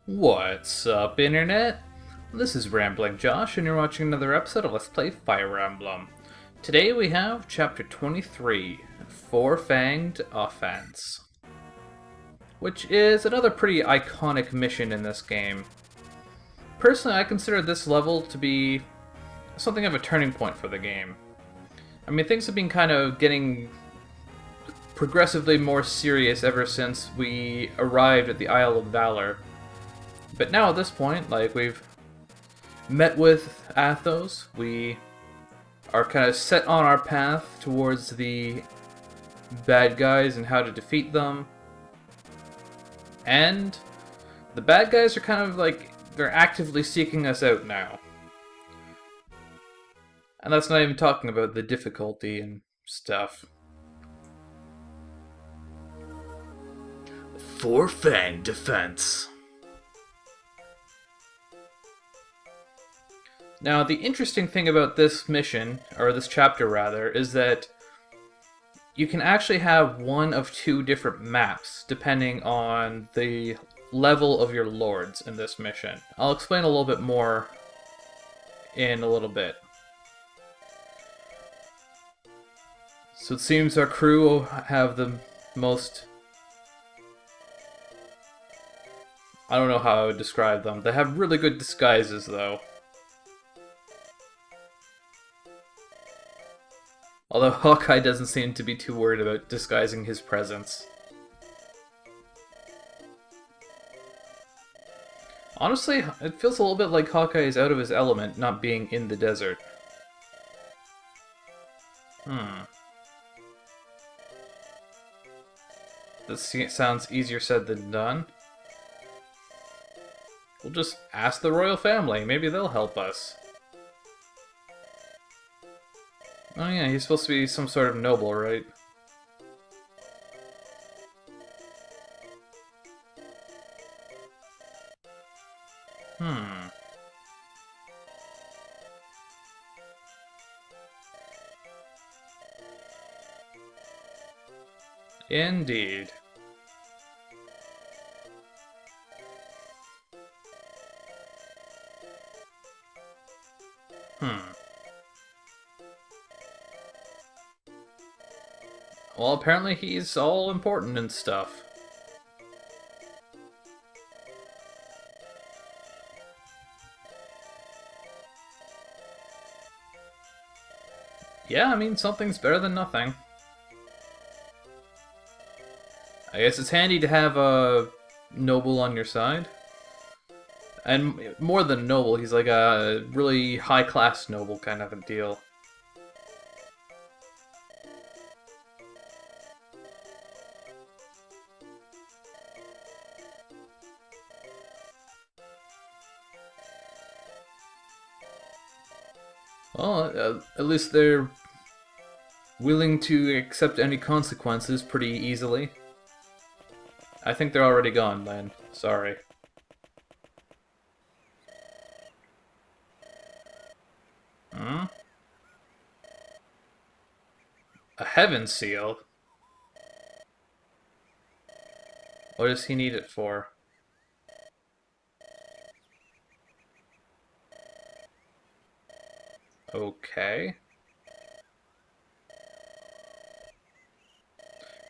What's up, Internet? This is Rambling Josh, and you're watching another episode of Let's Play Fire Emblem. Today we have Chapter 23, Four Fanged Offense, which is another pretty iconic mission in this game. Personally, I consider this level to be something of a turning point for the game. I mean, things have been kind of getting progressively more serious ever since we arrived at the Isle of Valor. But now at this point, like, we've met with Athos, we are kind of set on our path towards the bad guys and how to defeat them. And the bad guys are kind of like, they're actively seeking us out now. And that's not even talking about the difficulty and stuff. Four Fang Defense. Now, the interesting thing about this mission, or this chapter rather, is that you can actually have one of two different maps depending on the level of your lords in this mission. I'll explain a little bit more in a little bit. So it seems our crew have the most... I don't know how I would describe them. They have really good disguises, though. Although Hawkeye doesn't seem to be too worried about disguising his presence. Honestly, it feels a little bit like Hawkeye is out of his element, not being in the desert. This sounds easier said than done. We'll just ask the royal family, maybe they'll help us. Oh yeah, he's supposed to be some sort of noble, right? Indeed. Well, apparently he's all important and stuff. Yeah, I mean, something's better than nothing. I guess it's handy to have a noble on your side. And more than noble, he's like a really high-class noble kind of a deal. Well, at least they're willing to accept any consequences pretty easily. I think they're already gone, then. Sorry. Hmm? A heaven seal? What does he need it for? Okay.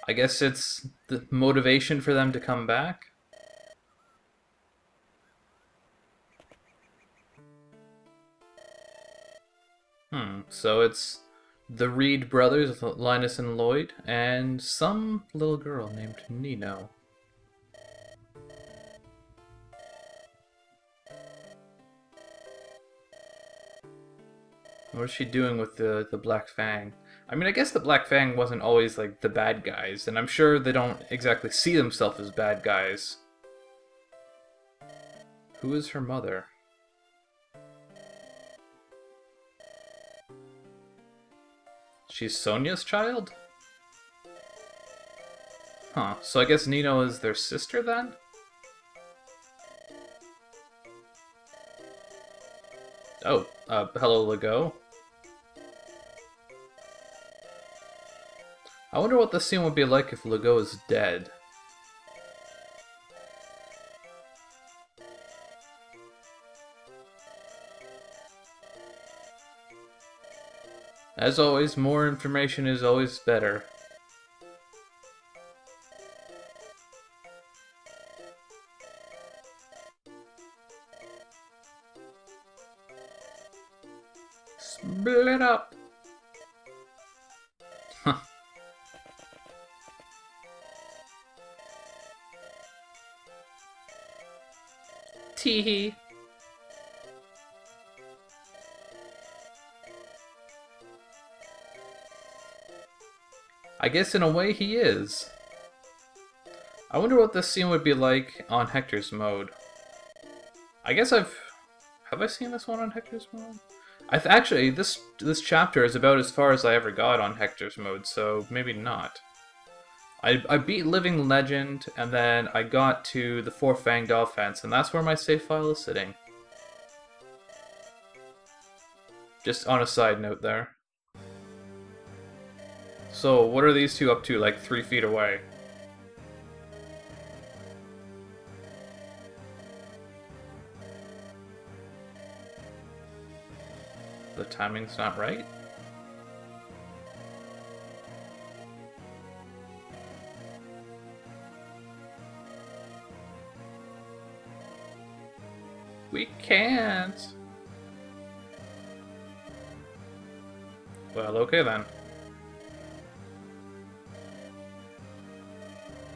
I guess it's the motivation for them to come back? So it's the Reed brothers, Linus and Lloyd, and some little girl named Nino. What is she doing with the Black Fang? I mean, I guess the Black Fang wasn't always, like, the bad guys, and I'm sure they don't exactly see themselves as bad guys. Who is her mother? She's Sonia's child? Huh, so I guess Nino is their sister, then? Oh, hello, Lego. I wonder what the scene would be like if Lego is dead. As always, more information is always better. Split up! Huh. Teehee. I guess in a way he is. I wonder what this scene would be like on Hector's mode. I guess have I seen this one on Hector's mode? Actually, this chapter is about as far as I ever got on Hector's mode, so maybe not. I beat Living Legend, and then I got to the Four Fanged offense, and that's where my save file is sitting. Just on a side note there. So, what are these two up to, like 3 feet away? The timing's not right? We can't! Well, okay then.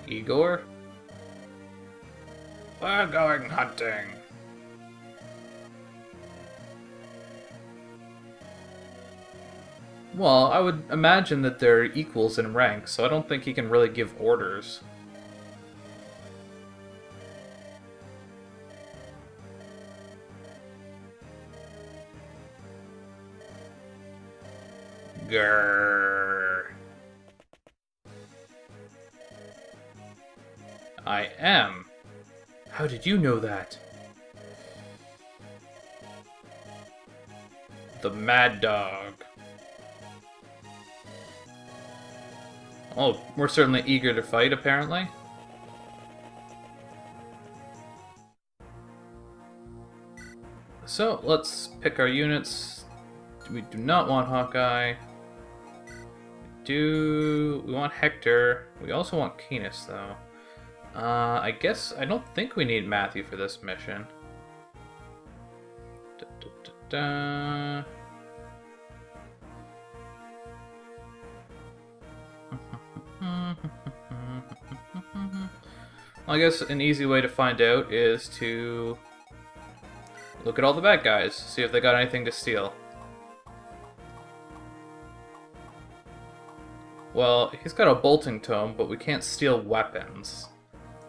Igor? We're going hunting. Well, I would imagine that they're equals in rank, so I don't think he can really give orders. Grrr. I am. How did you know that? The Mad Dog. Oh, we're certainly eager to fight, apparently. So, let's pick our units. We do not want Hawkeye. We want Hector. We also want Canis, though. I don't think we need Matthew for this mission. Well, I guess an easy way to find out is to look at all the bad guys, see if they got anything to steal. Well, he's got a bolting tome, but we can't steal weapons.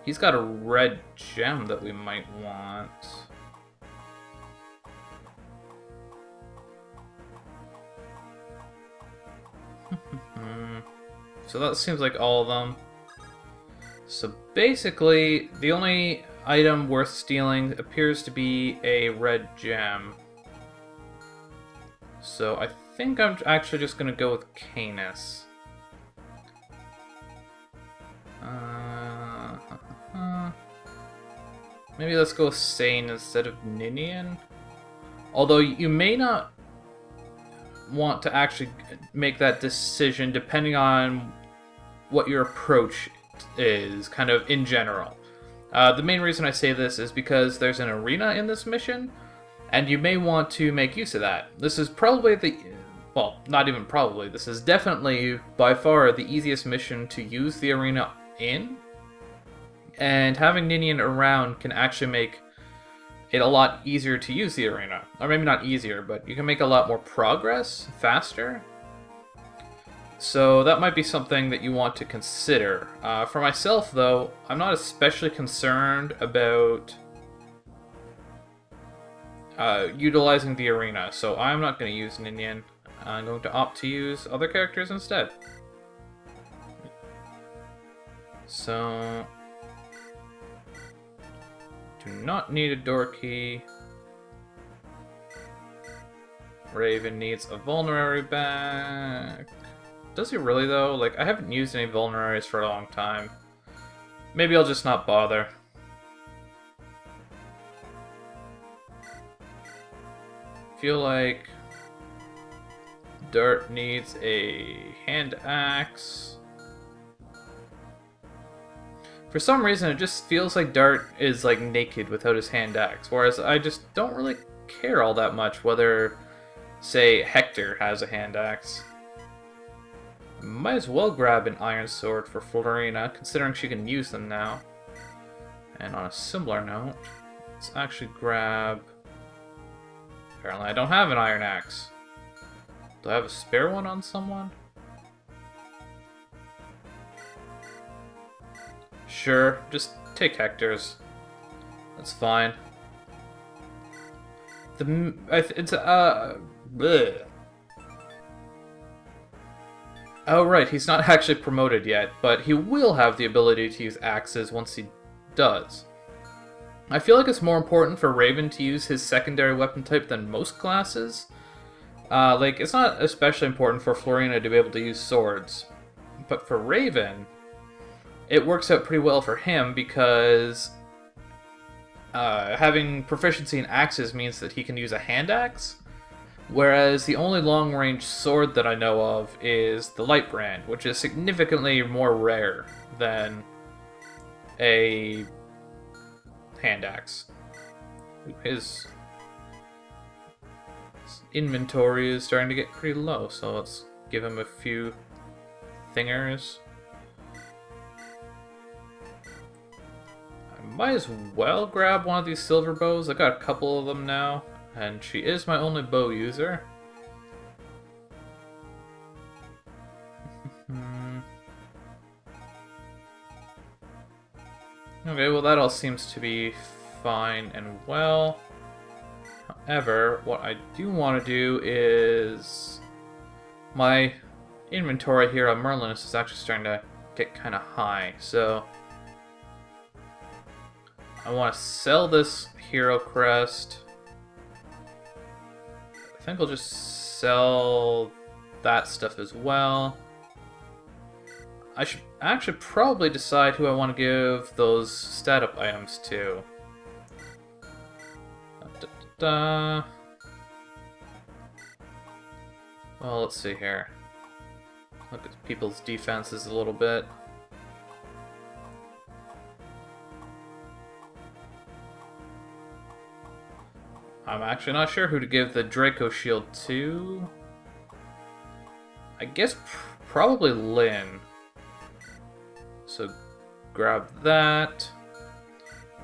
He's got a red gem that we might want. So that seems like all of them. So basically, the only item worth stealing appears to be a red gem. So I think I'm actually just going to go with Canis. Maybe let's go with Sane instead of Ninian. Although you may not want to actually make that decision depending on what your approach is, kind of in general. The main reason I say this is because there's an arena in this mission, and you may want to make use of that. This is probably well, not even probably, this is definitely by far the easiest mission to use the arena in. And having Ninian around can actually make it a lot easier to use the arena. Or maybe not easier, but you can make a lot more progress faster. So that might be something that you want to consider. For myself, though, I'm not especially concerned about utilizing the arena, so I'm not going to use Ninian. I'm going to opt to use other characters instead. So, do not need a door key. Raven needs a vulnerary back. Does he really, though? Like, I haven't used any vulneraries for a long time. Maybe I'll just not bother. Feel like Dart needs a hand axe. For some reason, it just feels like Dart is like naked without his hand axe, whereas I just don't really care all that much whether, say, Hector has a hand axe. Might as well grab an iron sword for Florina, considering she can use them now. And on a similar note, let's actually grab... Apparently I don't have an iron axe. Do I have a spare one on someone? Sure, just take Hector's. That's fine. Bleh. Oh right, he's not actually promoted yet, but he will have the ability to use axes once he does. I feel like it's more important for Raven to use his secondary weapon type than most classes. Like, it's not especially important for Florina to be able to use swords. But for Raven, it works out pretty well for him because having proficiency in axes means that he can use a hand axe. Whereas the only long-range sword that I know of is the Light Brand, which is significantly more rare than a hand axe. His inventory is starting to get pretty low, so let's give him a few thingers. I might as well grab one of these silver bows. I got a couple of them now. And she is my only bow user. Okay, well that all seems to be fine and well. However, what I do want to do is... My inventory here on Merlinus is actually starting to get kind of high, so... I want to sell this hero crest. I think I'll just sell that stuff as well. I should actually probably decide who I want to give those stat-up items to. Well, let's see here. Look at people's defenses a little bit. I'm actually not sure who to give the Draco Shield to. I guess probably Lynn. So grab that.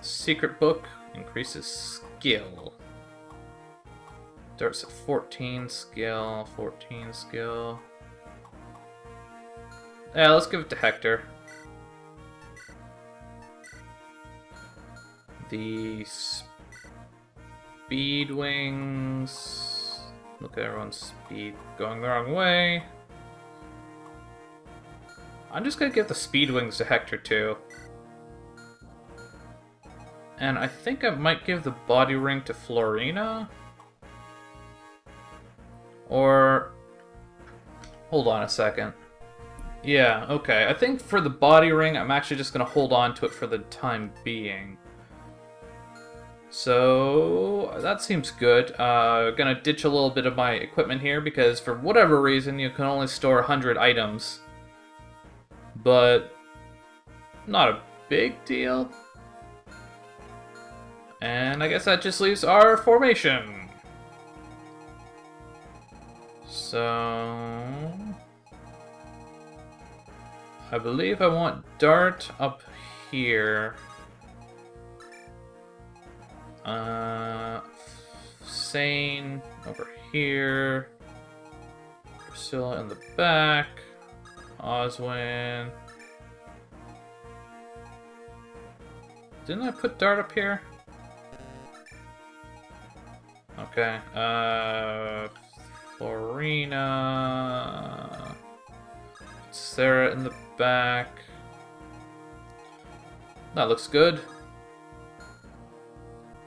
Secret Book increases skill. Dart's at 14 skill, 14 skill. Yeah, let's give it to Hector. The Speed Wings. Look at everyone's speed going the wrong way. I'm just gonna give the Speed Wings to Hector too. And I think I might give the Body Ring to Florina. Or... Hold on a second. Yeah, okay. I think for the Body Ring, I'm actually just gonna hold on to it for the time being. So, that seems good. Gonna ditch a little bit of my equipment here because for whatever reason you can only store 100 items. But, not a big deal. And I guess that just leaves our formation. So... I believe I want Dart up here. Sane over here. Priscilla in the back. Oswin. Didn't I put Dart up here? Okay. Florina. Sarah in the back. That looks good.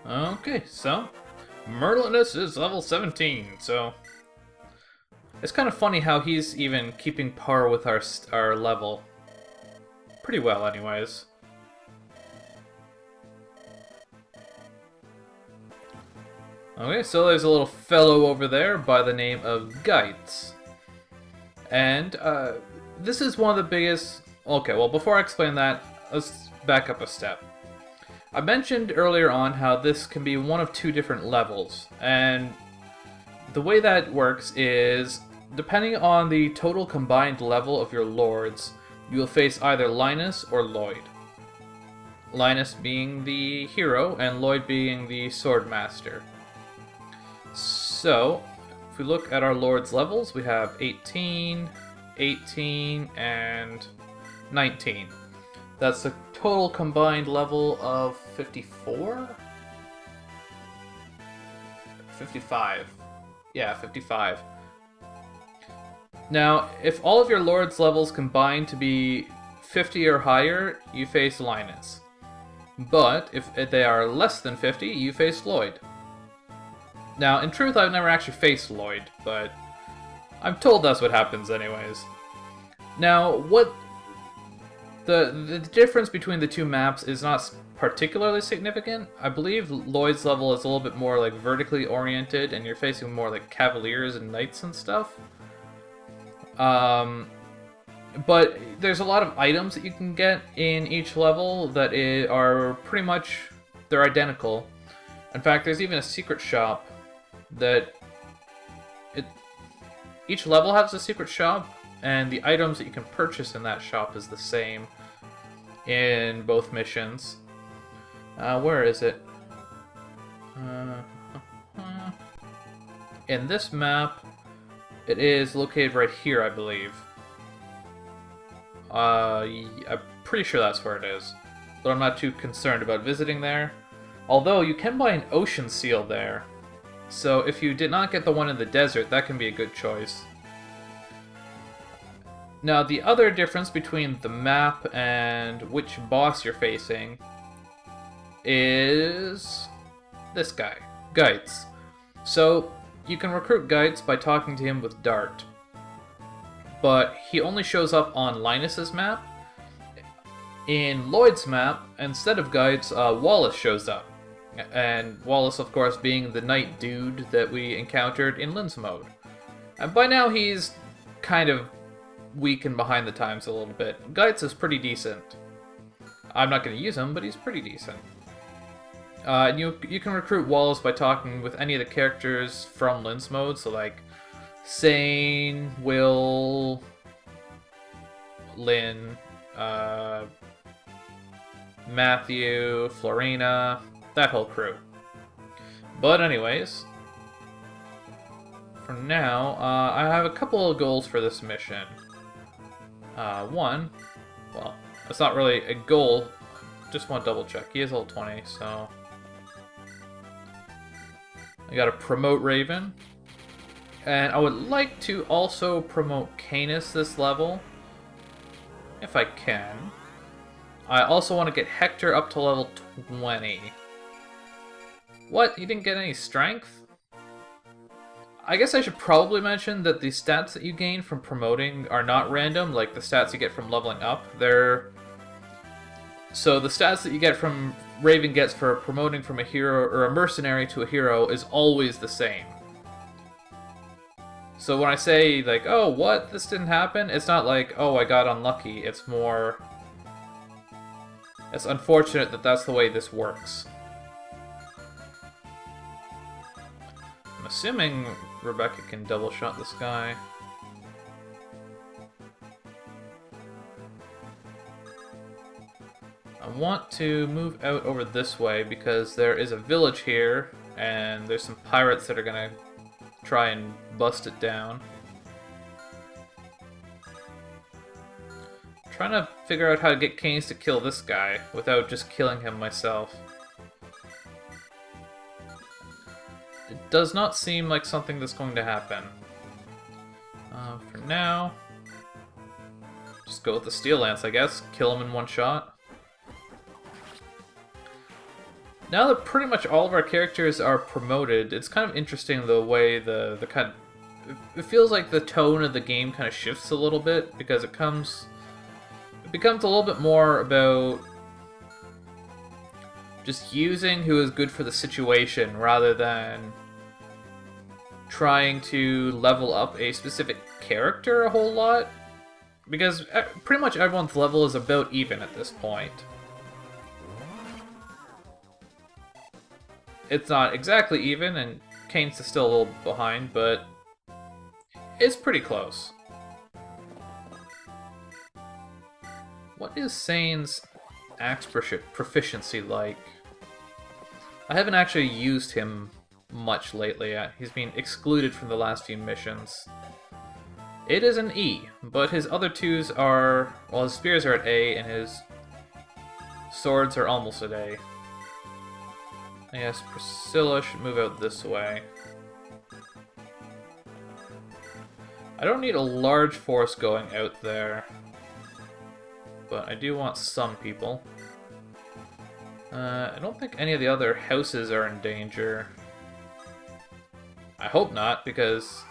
Okay, so Merlinus is level 17, so it's kind of funny how he's even keeping par with our level. Pretty well, anyways. Okay, so there's a little fellow over there by the name of Geitz. And this is one of the biggest... Okay, well, before I explain that, let's back up a step. I mentioned earlier on how this can be one of two different levels, and the way that works is, depending on the total combined level of your lords, you will face either Linus or Lloyd. Linus being the hero, and Lloyd being the swordmaster. So, if we look at our lords' levels, we have 18, 18, and 19. That's the total combined level of 54? 55. Yeah, 55. Now, if all of your lords' levels combine to be 50 or higher, you face Linus. But if they are less than 50, you face Lloyd. Now, in truth, I've never actually faced Lloyd, but I'm told that's what happens anyways. Now, what the difference between the two maps is not particularly significant. I believe Lloyd's level is a little bit more like vertically oriented, and you're facing more like cavaliers and knights and stuff. But there's a lot of items that you can get in each level that are pretty much, they're identical. In fact, there's even a secret shop that each level has a secret shop, and the items that you can purchase in that shop is the same in both missions. Where is it? In this map, it is located right here, I believe. I'm pretty sure that's where it is, but I'm not too concerned about visiting there. Although, you can buy an ocean seal there, so if you did not get the one in the desert, that can be a good choice. Now, the other difference between the map and which boss you're facing is this guy, Geitz. So, you can recruit Geitz by talking to him with Dart, but he only shows up on Linus's map. In Lloyd's map, instead of Geitz, Wallace shows up. And Wallace, of course, being the knight dude that we encountered in Lynn's mode. And by now he's kind of weak and behind the times a little bit. Geitz is pretty decent. I'm not going to use him, but he's pretty decent. And you can recruit Wallace by talking with any of the characters from Lynn's mode, so like Sane, Will, Lynn, Matthew, Florina, that whole crew. But anyways, for now, I have a couple of goals for this mission. One, well, it's not really a goal, just want to double check. He is level 20, so I gotta promote Raven. And I would like to also promote Canis this level, if I can. I also want to get Hector up to level 20. What? You didn't get any strength? I guess I should probably mention that the stats that you gain from promoting are not random, like the stats you get from leveling up. So the stats that you get from Raven gets for promoting from a hero or a mercenary to a hero is always the same. So when I say, like, oh, what? This didn't happen? It's not like, oh, I got unlucky. It's more... it's unfortunate that that's the way this works. I'm assuming Rebecca can double shot this guy. I want to move out over this way because there is a village here and there's some pirates that are gonna try and bust it down. I'm trying to figure out how to get Canes to kill this guy without just killing him myself. It does not seem like something that's going to happen. For now, just go with the Steel Lance, I guess. Kill him in one shot. Now that pretty much all of our characters are promoted, it's kind of interesting the way the kind of... it feels like the tone of the game kind of shifts a little bit, because it becomes a little bit more about just using who is good for the situation rather than trying to level up a specific character a whole lot, because pretty much everyone's level is about even at this point. It's not exactly even, and Kane's still a little behind, but it's pretty close. What is Sane's axe proficiency like? I haven't actually used him much lately. He's been excluded from the last few missions. It is an E, but his other twos are... well, his spears are at A, and his swords are almost at A. I guess Priscilla should move out this way. I don't need a large force going out there, but I do want some people. I don't think any of the other houses are in danger. I hope not, because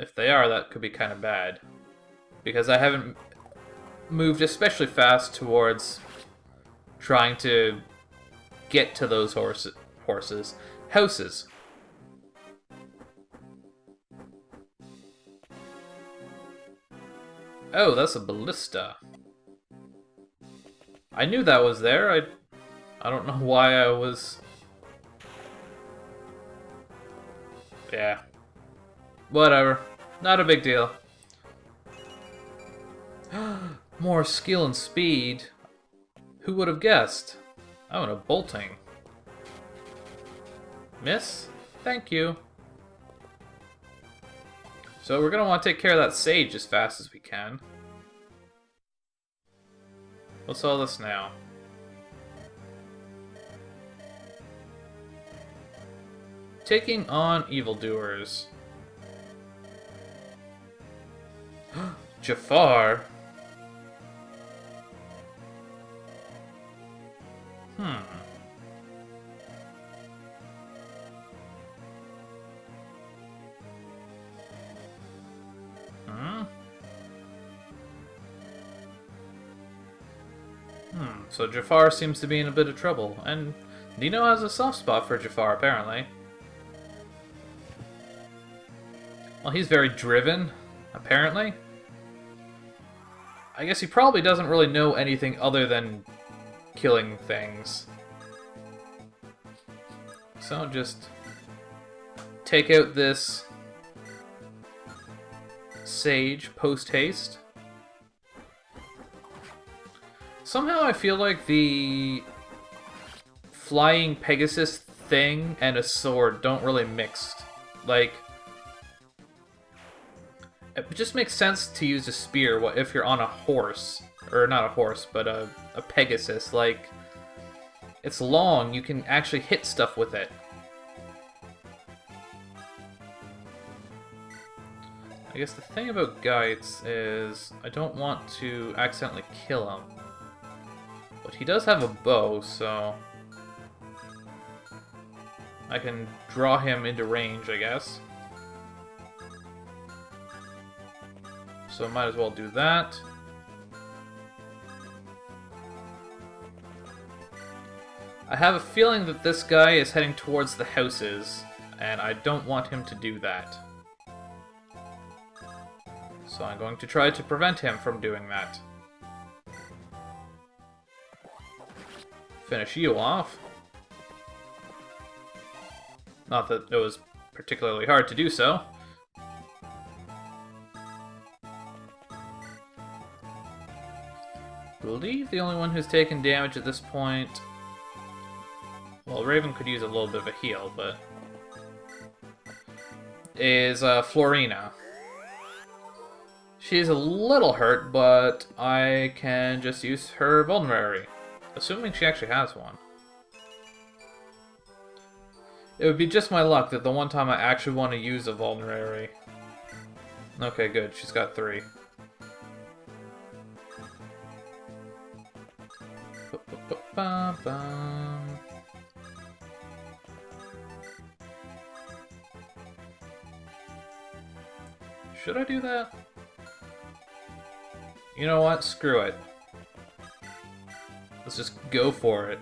if they are, that could be kind of bad. Because I haven't moved especially fast towards trying to get to those houses. Oh, that's a ballista. I knew that was there. I don't know why I was... yeah. Whatever. Not a big deal. More skill and speed. Who would have guessed? Oh, and a bolting. Miss? Thank you. So we're going to want to take care of that sage as fast as we can. What's all this now? Taking on evildoers. Jafar? So Jafar seems to be in a bit of trouble, and Nino has a soft spot for Jafar, apparently. Well, he's very driven, apparently. I guess he probably doesn't really know anything other than killing things. So just take out this sage post-haste. Somehow I feel like the flying Pegasus thing and a sword don't really mix. Like, it just makes sense to use a spear if you're on a horse. Or not a horse, but a Pegasus. Like, it's long, you can actually hit stuff with it. I guess the thing about Geitz is I don't want to accidentally kill him. But he does have a bow, so I can draw him into range, I guess. So I might as well do that. I have a feeling that this guy is heading towards the houses, and I don't want him to do that. So I'm going to try to prevent him from doing that. Finish you off. Not that it was particularly hard to do so. I believe the only one who's taken damage at this point... well, Raven could use a little bit of a heal, but... is Florina. She's a little hurt, but I can just use her vulnerary. Assuming she actually has one. It would be just my luck that the one time I actually want to use a vulnerary. Okay, good. She's got 3. Should I do that? You know what? Screw it. Let's just go for it.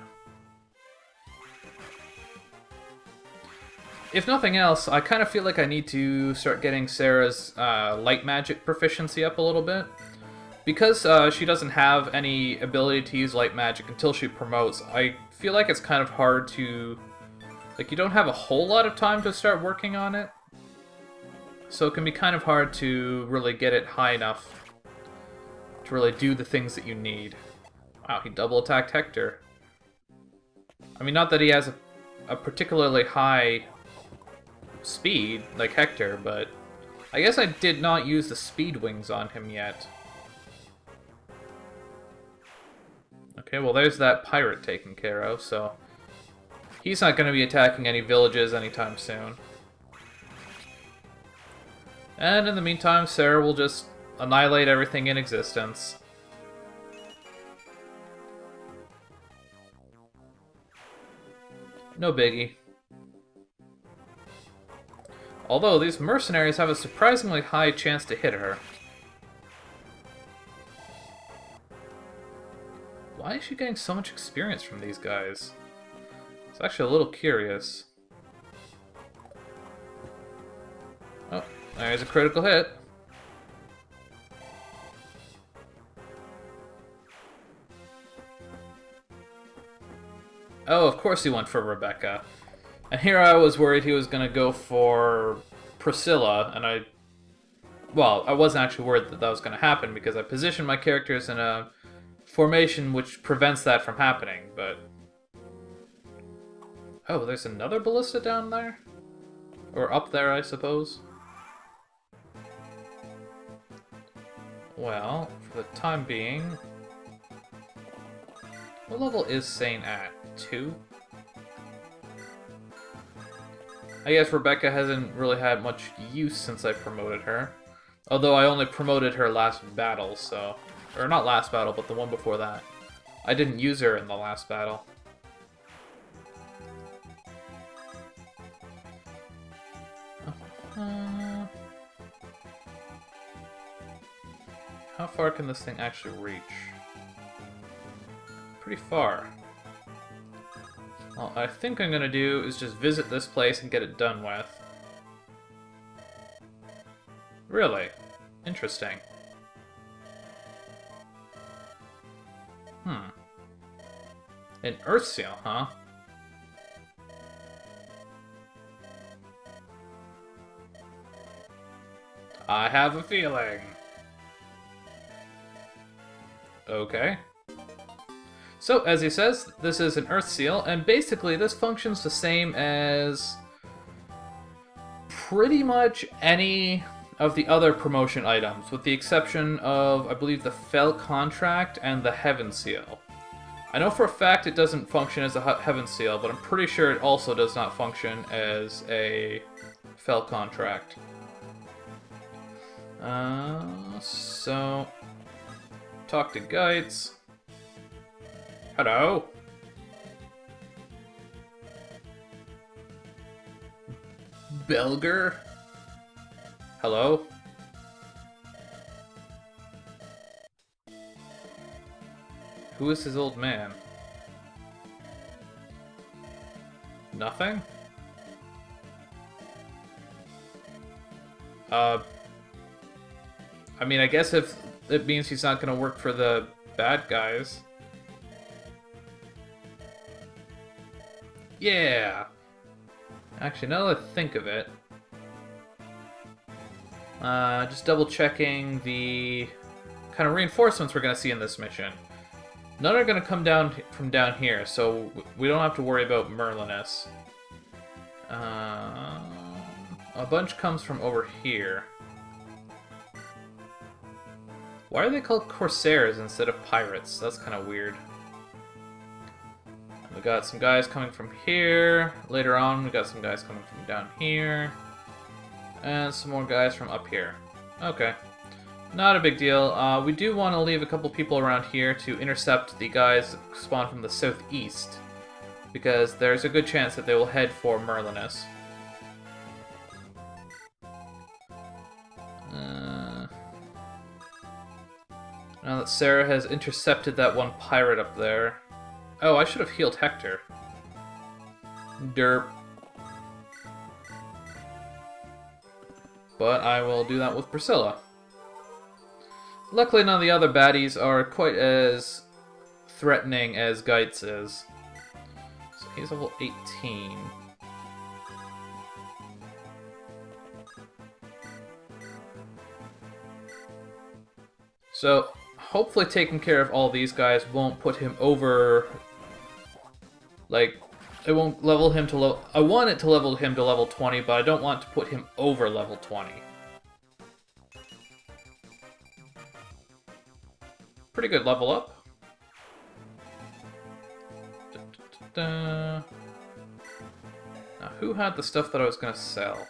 if nothing else, I kind of feel like I need to start getting Sarah's light magic proficiency up a little bit. Because she doesn't have any ability to use light magic until she promotes, I feel like it's kind of hard to... Like, you don't have a whole lot of time to start working on it. So it can be kind of hard to really get it high enough to really do the things that you need. Wow, he double attacked Hector. I mean, not that he has a particularly high speed like Hector, but I guess I did not use the speed wings on him yet. Okay, well there's that pirate taken care of, so he's not going to be attacking any villages anytime soon. And in the meantime, Sarah will just annihilate everything in existence. No biggie. Although these mercenaries have a surprisingly high chance to hit her. Why is she getting so much experience from these guys? It's actually a little curious. Oh, there's a critical hit. Oh, of course he went for Rebecca. And here I was worried he was going to go for Priscilla, and well, I wasn't actually worried that that was going to happen because I positioned my characters in a formation which prevents that from happening, but... Oh, there's another ballista down there? Or up there, I suppose? Well, for the time being... What level is Sane at? 2? I guess Rebecca hasn't really had much use since I promoted her. Although I only promoted her last battle, so... Or not last battle, but the one before that. I didn't use her in the last battle. How far can this thing actually reach? Pretty far. Well, I think I'm gonna do is just visit this place and get it done with. Really? Interesting. An Earth Seal, huh? I have a feeling. Okay. So, as he says, this is an Earth Seal, and basically this functions the same as pretty much any of the other promotion items, with the exception of, I believe, the Fell Contract and the Heaven Seal. I know for a fact it doesn't function as a Heaven Seal, but I'm pretty sure it also does not function as a Fell Contract. So... Talk to Geitz. Hello? Belger? Hello? Who is his old man? Nothing? I mean, I guess if it means he's not gonna work for the bad guys. Yeah! Actually, now that I think of it... just double checking the kind of reinforcements we're gonna see in this mission. None are gonna come down from down here, so we don't have to worry about Merlinus. A bunch comes from over here. Why are they called Corsairs instead of Pirates? That's kind of weird. We got some guys coming from here. Later on, we got some guys coming from down here. And some more guys from up here. Okay. Not a big deal. We do want to leave a couple people around here to intercept the guys that spawn from the southeast. Because there's a good chance that they will head for Merlinus. Now that Sarah has intercepted that one pirate up there. Oh, I should have healed Hector. Derp. but I will do that with Priscilla. Luckily, none of the other baddies are quite as threatening as Geitz is. So he's level 18. So, hopefully taking care of all these guys won't put him over... Like, it won't level him to level... I want it to level him to level 20, but I don't want to put him over level 20. Pretty good level up. Now, who had the stuff that I was going to sell?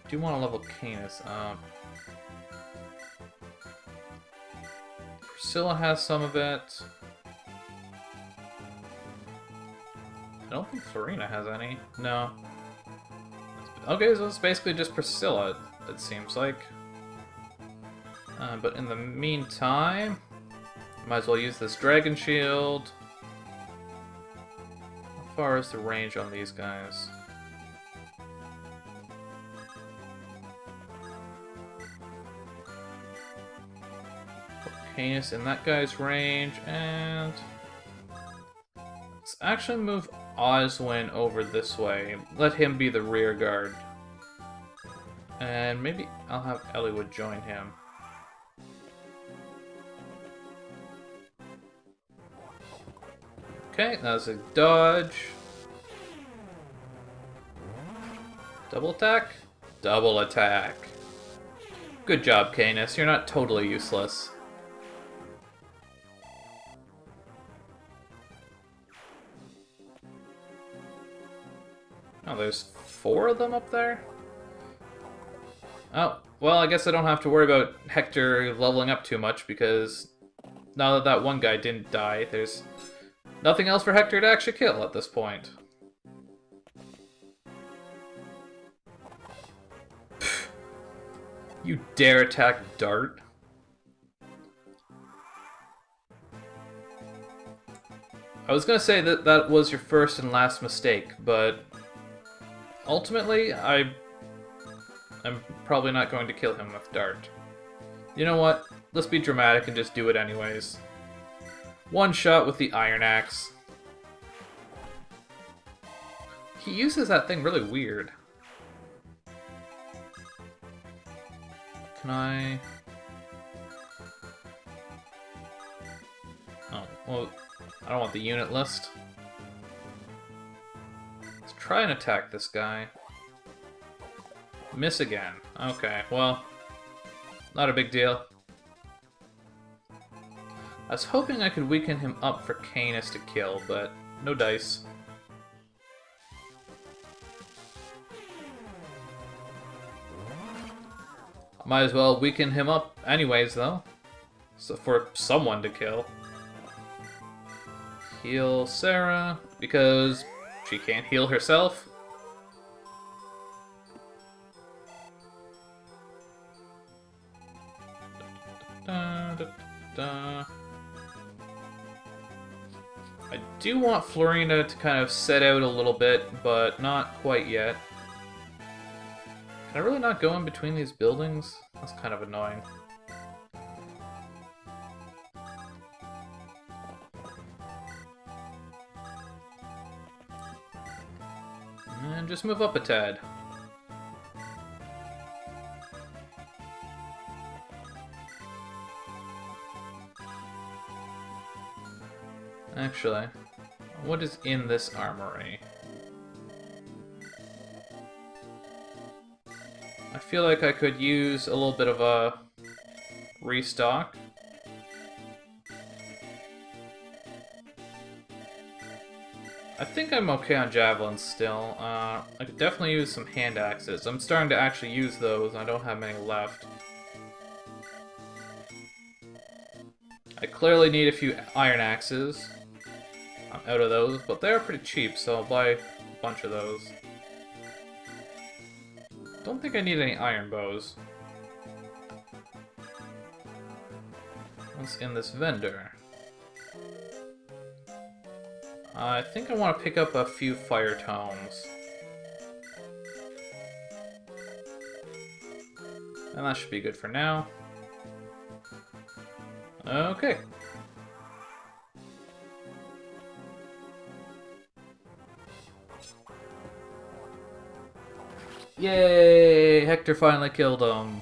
Do you want to level Canis up? Priscilla has some of it. I don't think Florina has any. No. Okay, so it's basically just Priscilla, it seems like. But in the meantime, might as well use this Dragon Shield. How far is the range on these guys? Canis in that guy's range, and let's actually move Oswin over this way. Let him be the rear guard. And maybe I'll have Eliwood join him. Okay, that was a dodge. Double attack? Double attack. Good job, Canis. You're not totally useless. Oh, there's 4 of them up there? Oh, well, I guess I don't have to worry about Hector leveling up too much, because now that that one guy didn't die, there's nothing else for Hector to actually kill at this point. Pfft. You dare attack Dart? I was gonna say that that was your first and last mistake, but ultimately, I'm probably not going to kill him with Dart. You know what? Let's be dramatic and just do it anyways. One shot with the Iron Axe. He uses that thing really weird. Can I... Oh, well, I don't want the unit list. Let's try and attack this guy. Miss again. Okay, well, not a big deal. I was hoping I could weaken him up for Canis to kill, but no dice. Might as well weaken him up anyways, though. So for someone to kill. Heal Sarah, because she can't heal herself. I do want Florina to kind of set out a little bit, but not quite yet. Can I really not go in between these buildings? That's kind of annoying. And just move up a tad. Actually, what is in this armory? I feel like I could use a little bit of a restock. I think I'm okay on javelins still. I could definitely use some hand axes. I'm starting to actually use those, and I don't have many left. I clearly need a few iron axes. I'm out of those, but they're pretty cheap, so I'll buy a bunch of those. Don't think I need any iron bows. What's in this vendor? I think I want to pick up a few fire tomes. And that should be good for now. Okay. Yay! Hector finally killed him.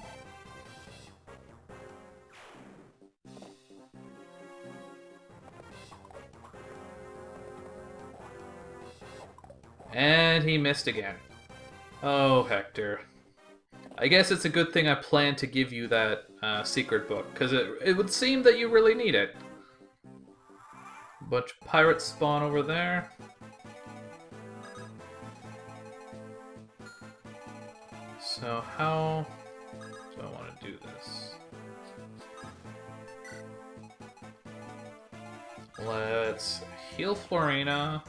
And he missed again. Oh, Hector. I guess it's a good thing I planned to give you that secret book, because it would seem that you really need it. Bunch of pirates spawn over there. So how do I want to do this? Let's heal Florina.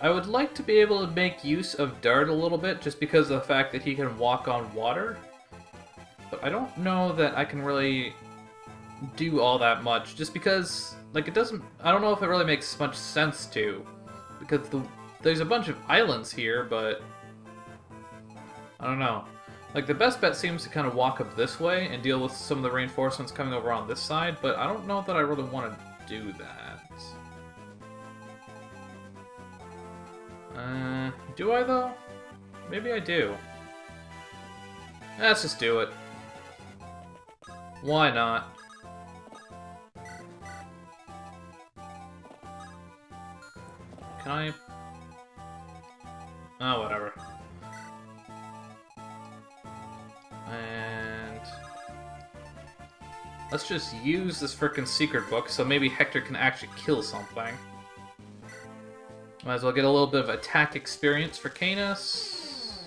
I would like to be able to make use of Dart a little bit, just because of the fact that he can walk on water. But I don't know that I can really do all that much, just because, like, it doesn't... I don't know if it really makes much sense to. Because there's a bunch of islands here, but... I don't know. Like, the best bet seems to kind of walk up this way and deal with some of the reinforcements coming over on this side, but I don't know that I really want to do that. Do I though? Maybe I do. Let's just do it. Why not? Can I... Oh, whatever. And... let's just use this frickin' secret book so maybe Hector can actually kill something. Might as well get a little bit of attack experience for Canis.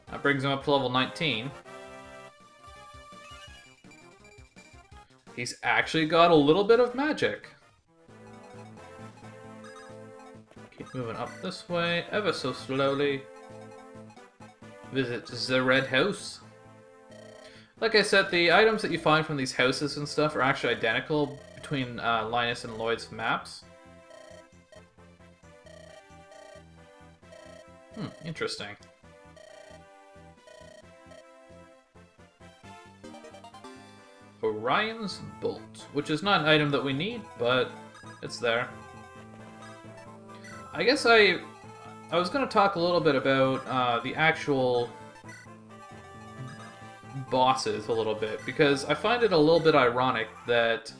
That brings him up to level 19. He's actually got a little bit of magic. Keep moving up this way, ever so slowly. Visit the Red House. Like I said, the items that you find from these houses and stuff are actually identical between Linus and Lloyd's maps. Interesting. Orion's Bolt, which is not an item that we need, but it's there. I guess I was going to talk a little bit about the actual bosses a little bit, because I find it a little bit ironic that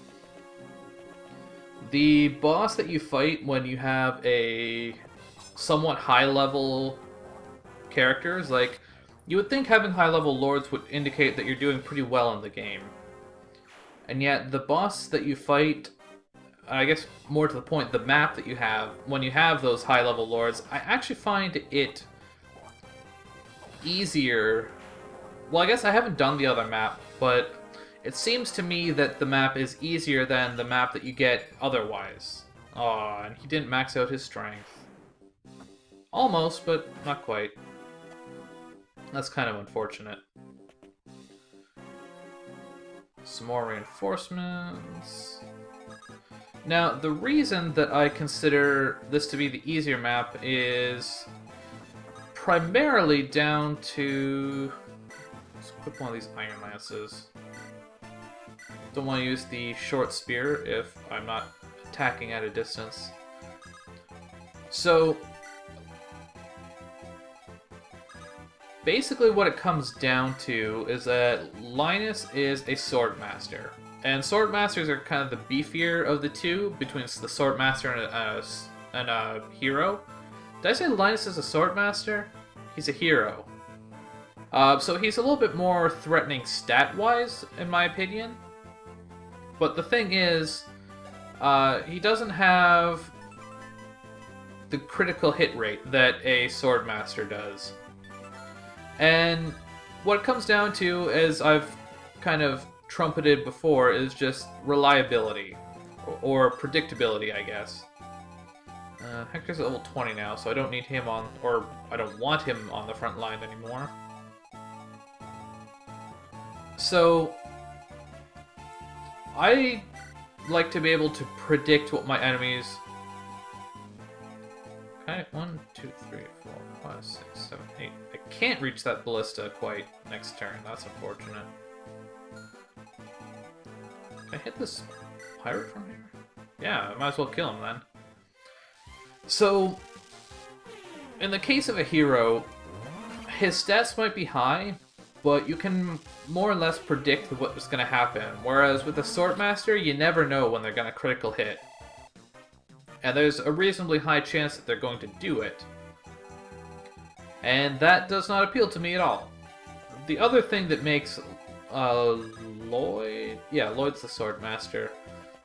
the boss that you fight when you have a somewhat high-level characters, like, you would think having high-level lords would indicate that you're doing pretty well in the game. And yet, the boss that you fight, I guess more to the point, the map that you have, when you have those high-level lords, I actually find it easier. Well, I guess I haven't done the other map, but it seems to me that the map is easier than the map that you get otherwise. Aw, and he didn't max out his strength. Almost, but not quite. That's kind of unfortunate. Some more reinforcements. Now, the reason that I consider this to be the easier map is primarily down to... let's equip one of these Iron Lances. Don't want to use the short spear if I'm not attacking at a distance. So, basically what it comes down to is that Linus is a sword master. And sword masters are kind of the beefier of the two, between the sword master and a hero. Did I say Linus is a sword master? He's a hero. So he's a little bit more threatening stat-wise, in my opinion. But the thing is, he doesn't have the critical hit rate that a sword master does. And what it comes down to, as I've kind of trumpeted before, is just reliability. Or predictability, I guess. Hector's at level 20 now, so I don't need him on, or I don't want him on the front line anymore. So, I like to be able to predict what my enemies... Okay, 1, 2, 3, 4, 5, 6, 7, 8. I can't reach that ballista quite next turn. That's unfortunate. Can I hit this pirate from here? Yeah, I might as well kill him then. So, in the case of a hero, his stats might be high, but you can more or less predict what's going to happen. Whereas with a Swordmaster, you never know when they're going to critical hit. And there's a reasonably high chance that they're going to do it. And that does not appeal to me at all. The other thing that makes Lloyd... Yeah, Lloyd's the Swordmaster.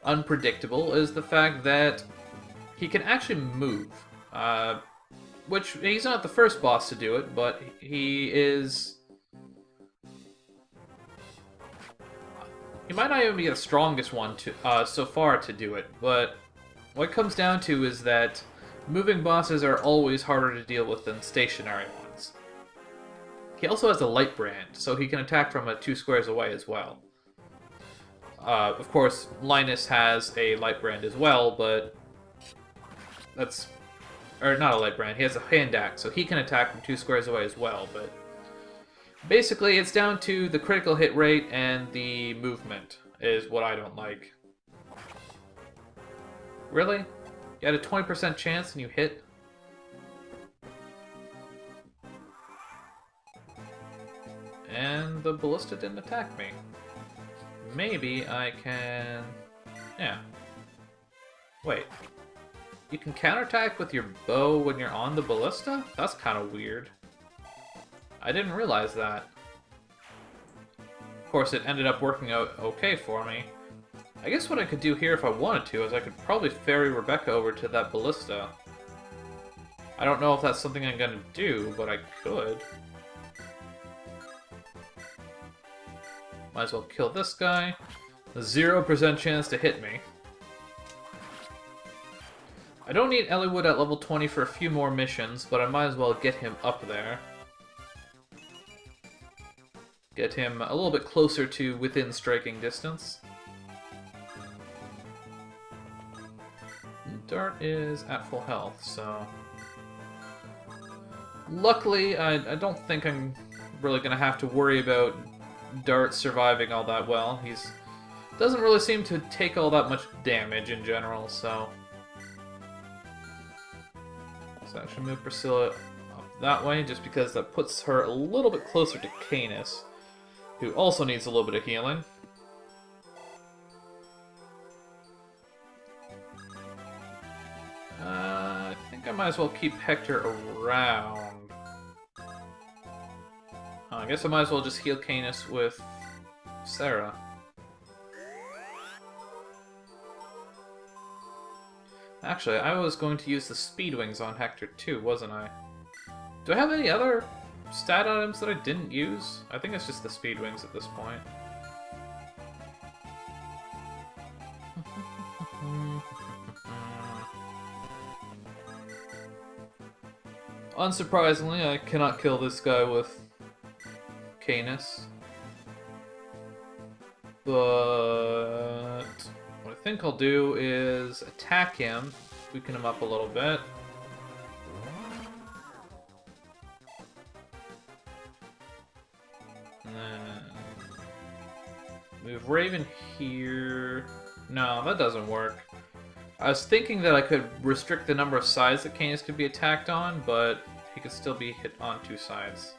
Unpredictable is the fact that he can actually move. Which, he's not the first boss to do it, but he is... He might not even be the strongest one to so far to do it, but what it comes down to is that moving bosses are always harder to deal with than stationary ones. He also has a light brand, so he can attack from 2 squares away as well. Of course, Linus has a light brand as well, but that's... Or not a light brand, he has a hand axe, so he can attack from 2 squares away as well, but... Basically, it's down to the critical hit rate and the movement, is what I don't like. Really? You had a 20% chance and you hit? And the ballista didn't attack me. Maybe I can... Yeah. Wait. You can counterattack with your bow when you're on the ballista? That's kind of weird. I didn't realize that. Of course, it ended up working out okay for me. I guess what I could do here if I wanted to is I could probably ferry Rebecca over to that ballista. I don't know if that's something I'm gonna do, but I could. Might as well kill this guy. A 0% chance to hit me. I don't need Eliwood at level 20 for a few more missions, but I might as well get him up there. Get him a little bit closer to within striking distance. Dart is at full health, so... Luckily, I don't think I'm really going to have to worry about Dart surviving all that well. He's doesn't really seem to take all that much damage in general, so... So I should move Priscilla up that way, just because that puts her a little bit closer to Canis, who also needs a little bit of healing. I think I might as well keep Hector around. I guess I might as well just heal Canis with Sarah. Actually, I was going to use the Speed Wings on Hector too, wasn't I? Do I have any other stat items that I didn't use? I think it's just the Speed Wings at this point. Unsurprisingly, I cannot kill this guy with Canis. But what I think I'll do is attack him, weaken him up a little bit. And then move Raven here. No, that doesn't work. I was thinking that I could restrict the number of sides that Canis could be attacked on, but he could still be hit on 2 sides.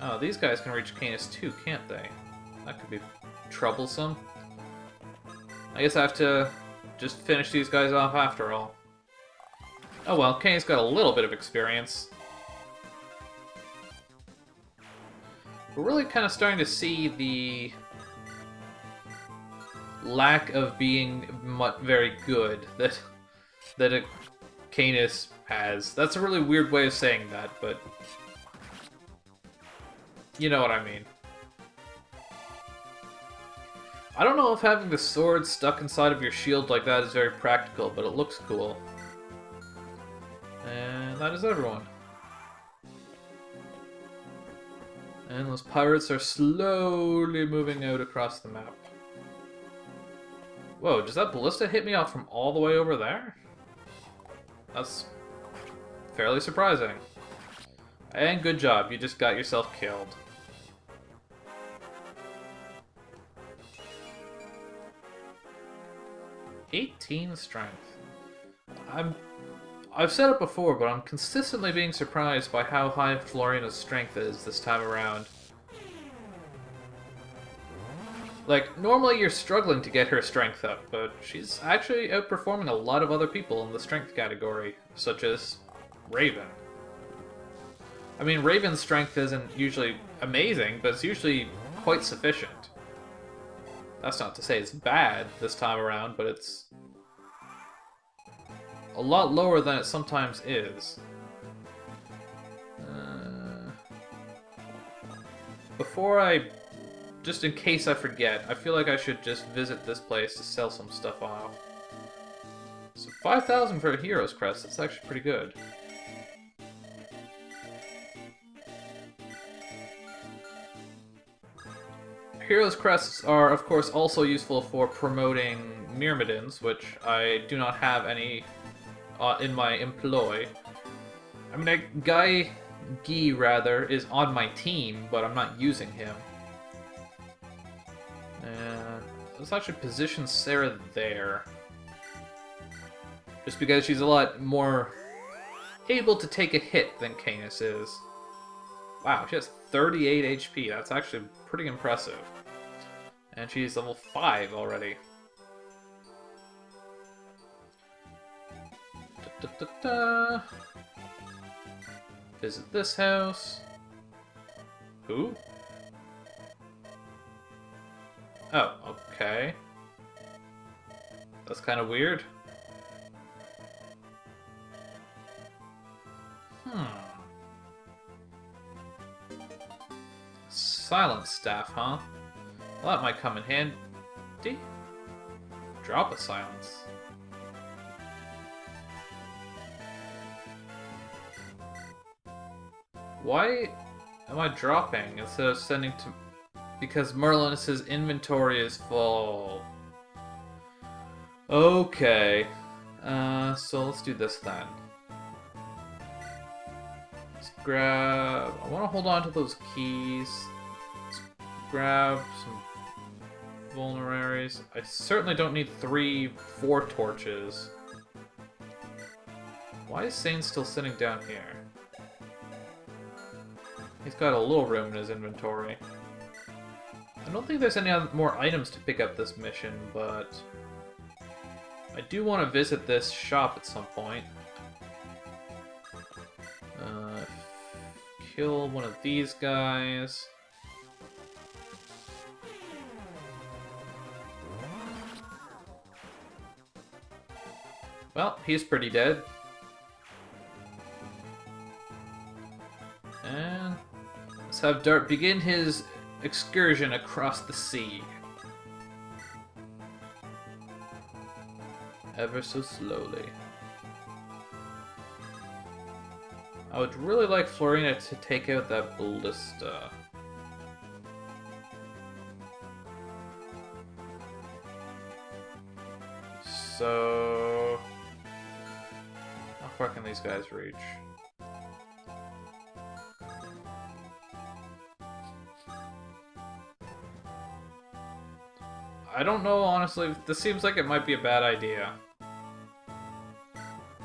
Oh, these guys can reach Canis too, can't they? That could be troublesome. I guess I have to just finish these guys off after all. Oh well, Canis got a little bit of experience. We're really kind of starting to see the lack of being very good that Canis has. That's a really weird way of saying that, but you know what I mean. I don't know if having the sword stuck inside of your shield like that is very practical, but it looks cool. And that is everyone. And those pirates are slowly moving out across the map. Whoa, does that ballista hit me off from all the way over there? That's fairly surprising. And good job, you just got yourself killed. '18 strength. I've said it before, but I'm consistently being surprised by how high Florina's strength is this time around. Like, normally you're struggling to get her strength up, but she's actually outperforming a lot of other people in the strength category, such as Raven. I mean, Raven's strength isn't usually amazing, but it's usually quite sufficient. That's not to say it's bad this time around, but it's a lot lower than it sometimes is. Before I... Just in case I forget, I feel like I should just visit this place to sell some stuff off. So 5,000 for a Hero's Crest, that's actually pretty good. Hero's Crests are, of course, also useful for promoting Myrmidons, which I do not have any in my employ. I mean, Guy, rather, is on my team, but I'm not using him. Let's actually position Sarah there. Just because she's a lot more able to take a hit than Canis is. Wow, she has 38 HP. That's actually pretty impressive. And she's level 5 already. Visit this house. Who? Oh, okay. That's kind of weird. Silent staff, huh? Well, that might come in handy. Drop a silence. Why am I dropping instead of sending to... Because Merlin says inventory is full. Okay. So let's do this then. Let's grab... I want to hold on to those keys. Let's grab some vulneraries. I certainly don't need 4 torches. Why is Sane still sitting down here? He's got a little room in his inventory. I don't think there's any more items to pick up this mission, but I do want to visit this shop at some point. Kill one of these guys. Well, he's pretty dead. And let's have Dart begin his excursion across the sea. Ever so slowly. I would really like Florina to take out that ballista. So... how far can these guys reach? I don't know, honestly. This seems like it might be a bad idea.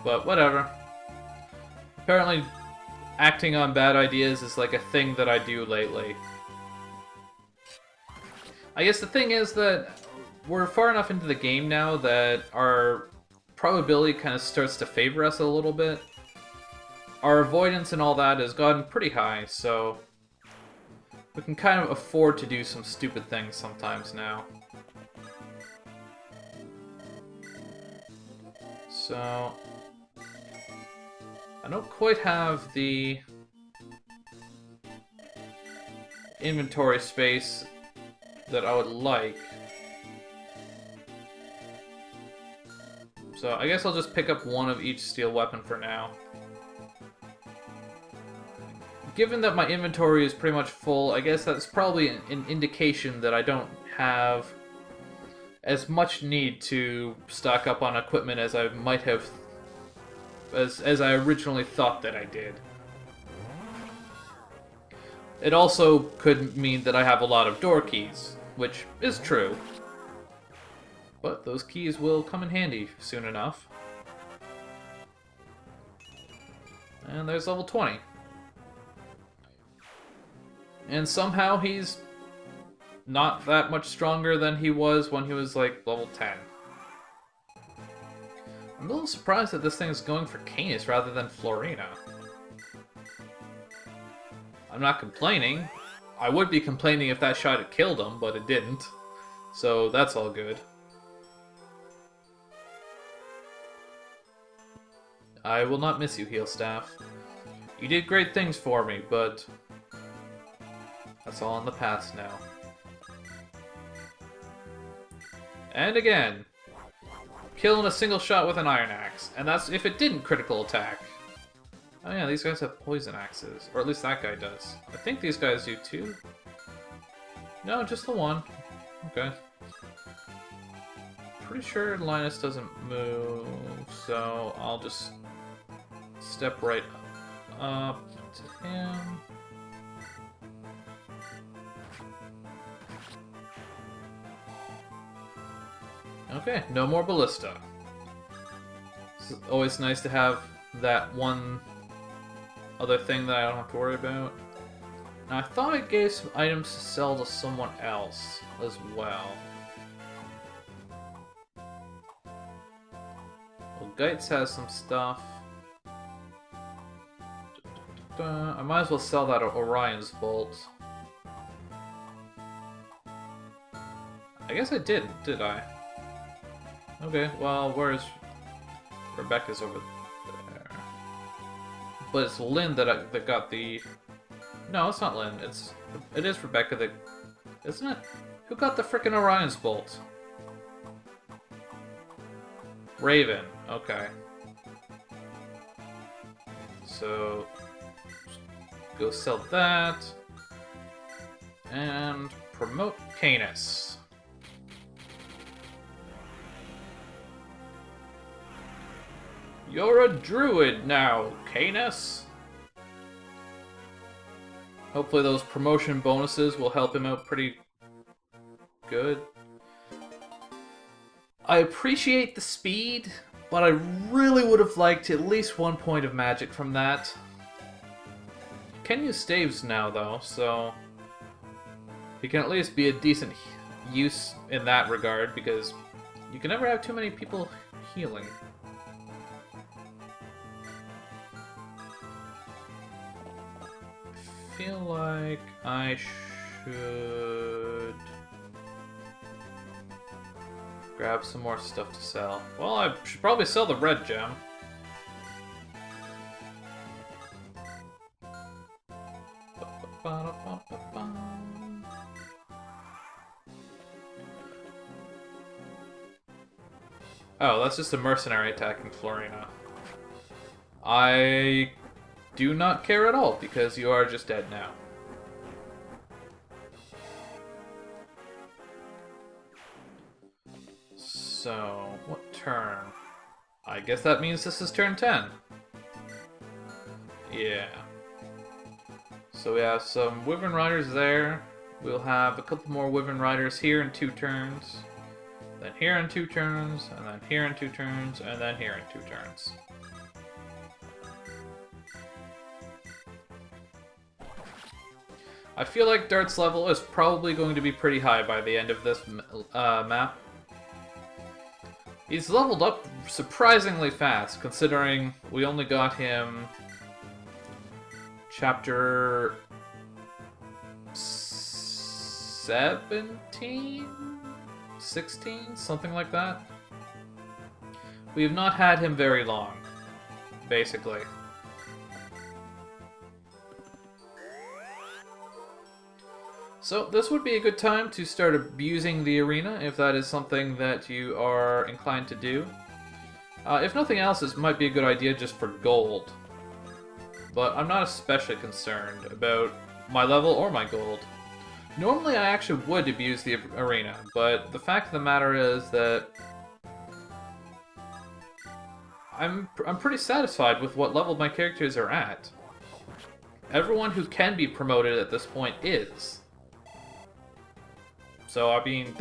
But whatever. Apparently, acting on bad ideas is like a thing that I do lately. I guess the thing is that we're far enough into the game now that our probability kind of starts to favor us a little bit. Our avoidance and all that has gotten pretty high, so we can kind of afford to do some stupid things sometimes now. So, I don't quite have the inventory space that I would like. So I guess I'll just pick up one of each steel weapon for now. given that my inventory is pretty much full, I guess that's probably an indication that I don't have as much need to stock up on equipment as I might have, as I originally thought that I did. It also could mean that I have a lot of door keys, which is true. But those keys will come in handy soon enough. And there's level 20. And somehow he's not that much stronger than he was when he was like level 10. I'm a little surprised that this thing is going for Canis rather than Florina. I'm not complaining. I would be complaining if that shot had killed him, but it didn't. So that's all good. I will not miss you, Heel Staff. You did great things for me, but that's all in the past now. And again, killing a single shot with an iron axe, and that's if it didn't critical attack. Oh yeah, these guys have poison axes, or at least that guy does. I think these guys do too. No, just the one. Okay. Pretty sure Linus doesn't move, so I'll just step right up to him. Okay, no more ballista. It's always nice to have that one other thing that I don't have to worry about. Now, I thought I gave some items to sell to someone else as well. Well, Geitz has some stuff. I might as well sell that Orion's Bolt. I guess I didn't, did I? Okay, well, where's... Rebecca's over there. But it's Lynn that got the... No, it's not Lynn. It is Rebecca that... Isn't it? Who got the frickin' Orion's Bolt? Raven. Okay. So... Go sell that. And promote Canis. You're a druid now, Canis. Hopefully those promotion bonuses will help him out pretty good. I appreciate the speed, but I really would have liked at least 1 point of magic from that. You can use staves now, though, so he can at least be a decent use in that regard, because you can never have too many people healing. I feel like I should grab some more stuff to sell. Well, I should probably sell the red gem. Oh, that's just a mercenary attacking Florina. I do not care at all, because you are just dead now. So, what turn? I guess that means this is turn 10. Yeah. So we have some Wyvern Riders there. We'll have a couple more Wyvern Riders here in 2 turns. Then here in 2 turns, and then here in 2 turns, and then here in 2 turns. I feel like Dart's level is probably going to be pretty high by the end of this map. He's leveled up surprisingly fast, considering we only got him chapter 17? 16? Something like that. We have not had him very long, basically. So this would be a good time to start abusing the arena, if that is something that you are inclined to do. If nothing else, this might be a good idea just for gold. but I'm not especially concerned about my level or my gold. Normally I actually would abuse the arena, but the fact of the matter is that I'm pretty satisfied with what level my characters are at. Everyone who can be promoted at this point is. So, I mean,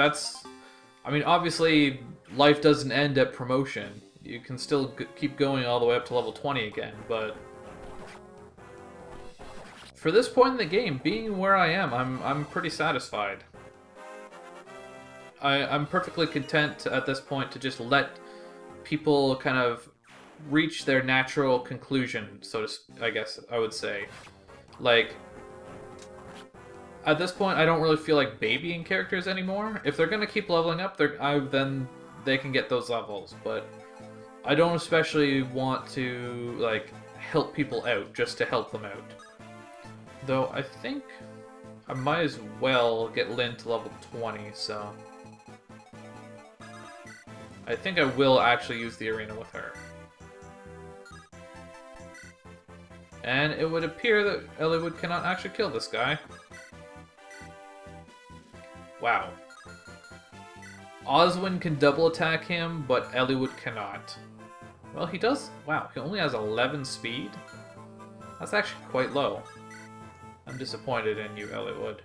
obviously, life doesn't end at promotion. You can still keep going all the way up to level 20 again, but for this point in the game, being where I am, I'm pretty satisfied. I'm perfectly content at this point to just let people kind of reach their natural conclusion, I guess I would say. Like, at this point, I don't really feel like babying characters anymore. If they're gonna keep leveling up, then they can get those levels, but I don't especially want to, like, help people out just to help them out. Though, I think I might as well get Lynn to level 20, so I think I will actually use the arena with her. And it would appear that Eliwood cannot actually kill this guy. Wow. Oswin can double attack him, but Eliwood cannot. Well, he does... Wow, he only has 11 speed? That's actually quite low. I'm disappointed in you, Eliwood.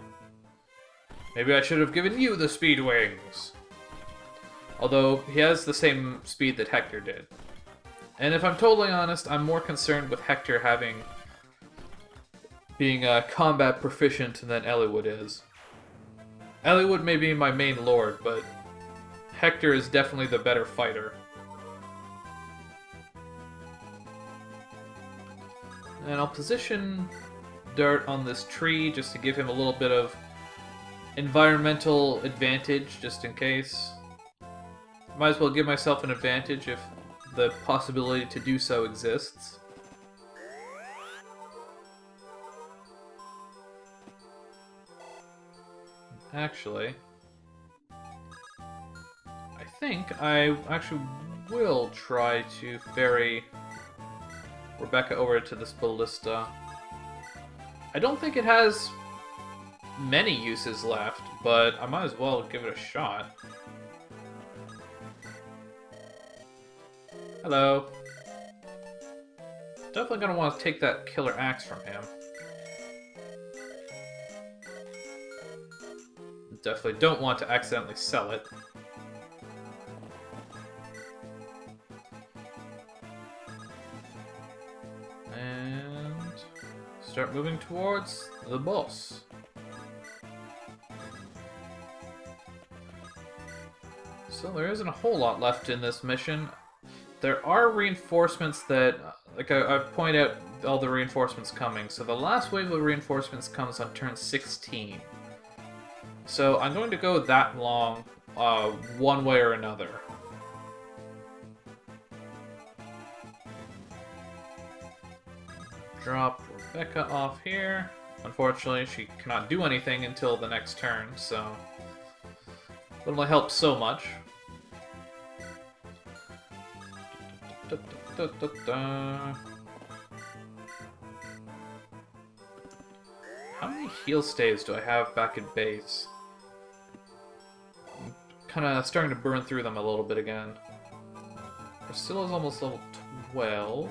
Maybe I should have given you the speed wings. Although, he has the same speed that Hector did. And if I'm totally honest, I'm more concerned with Hector being combat proficient than Eliwood is. Eliwood may be my main lord, but Hector is definitely the better fighter. And I'll position Dart on this tree just to give him a little bit of environmental advantage, just in case. Might as well give myself an advantage if the possibility to do so exists. Actually, I think I actually will try to ferry Rebecca over to this ballista. I don't think it has many uses left, but I might as well give it a shot. Hello. Definitely gonna want to take that killer axe from him. Definitely don't want to accidentally sell it. And start moving towards the boss. So there isn't a whole lot left in this mission. There are reinforcements that, like I point out all the reinforcements coming. So the last wave of reinforcements comes on turn 16. So I'm going to go that long, one way or another. Drop Rebecca off here. Unfortunately, she cannot do anything until the next turn, so it only helps so much. How many heal staves do I have back at base? I'm kind of starting to burn through them a little bit again. Priscilla's almost level 12.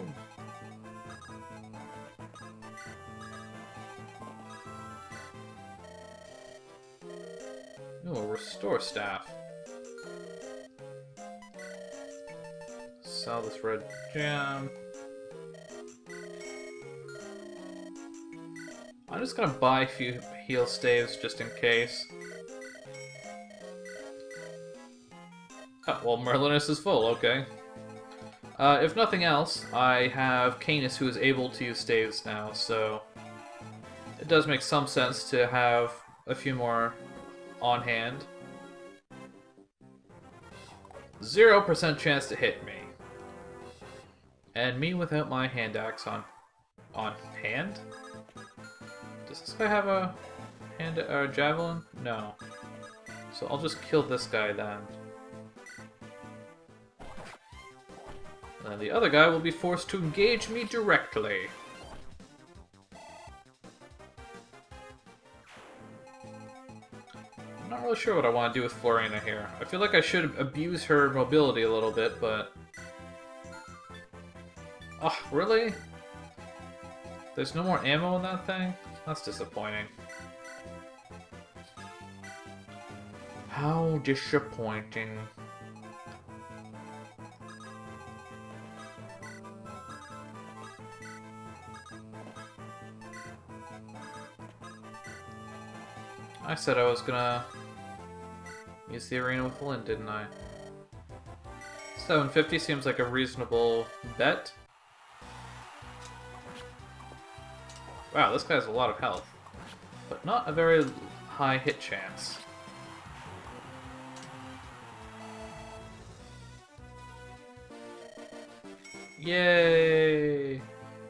Oh, restore staff. Sell this red gem. I'm just gonna buy a few heal staves just in case. Oh, well, Merlinus is full, okay. If nothing else, I have Canis who is able to use staves now, so it does make some sense to have a few more on hand. 0% chance to hit me. And me without my hand axe on hand? Does this guy have a hand or a javelin? No. So I'll just kill this guy then. And then the other guy will be forced to engage me directly. not really sure what I want to do with Florina here. I feel like I should abuse her mobility a little bit, but... Oh, really? There's no more ammo in that thing? That's disappointing. How disappointing. I said I was gonna use the arena with Lynn, didn't I? 750 seems like a reasonable bet. Wow, this guy has a lot of health, but not a very high hit chance. Yay!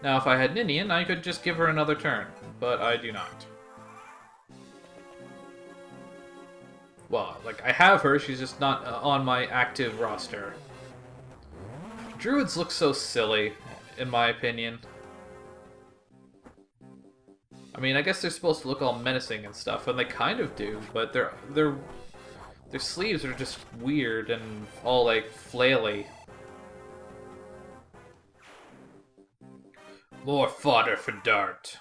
Now if I had Ninian, I could just give her another turn, but I do not. Well, like, I have her, she's just not on my active roster. Druids look so silly, in my opinion. I mean, I guess they're supposed to look all menacing and stuff, and they kind of do, but their sleeves are just weird and all, like, flaily. More fodder for Dart.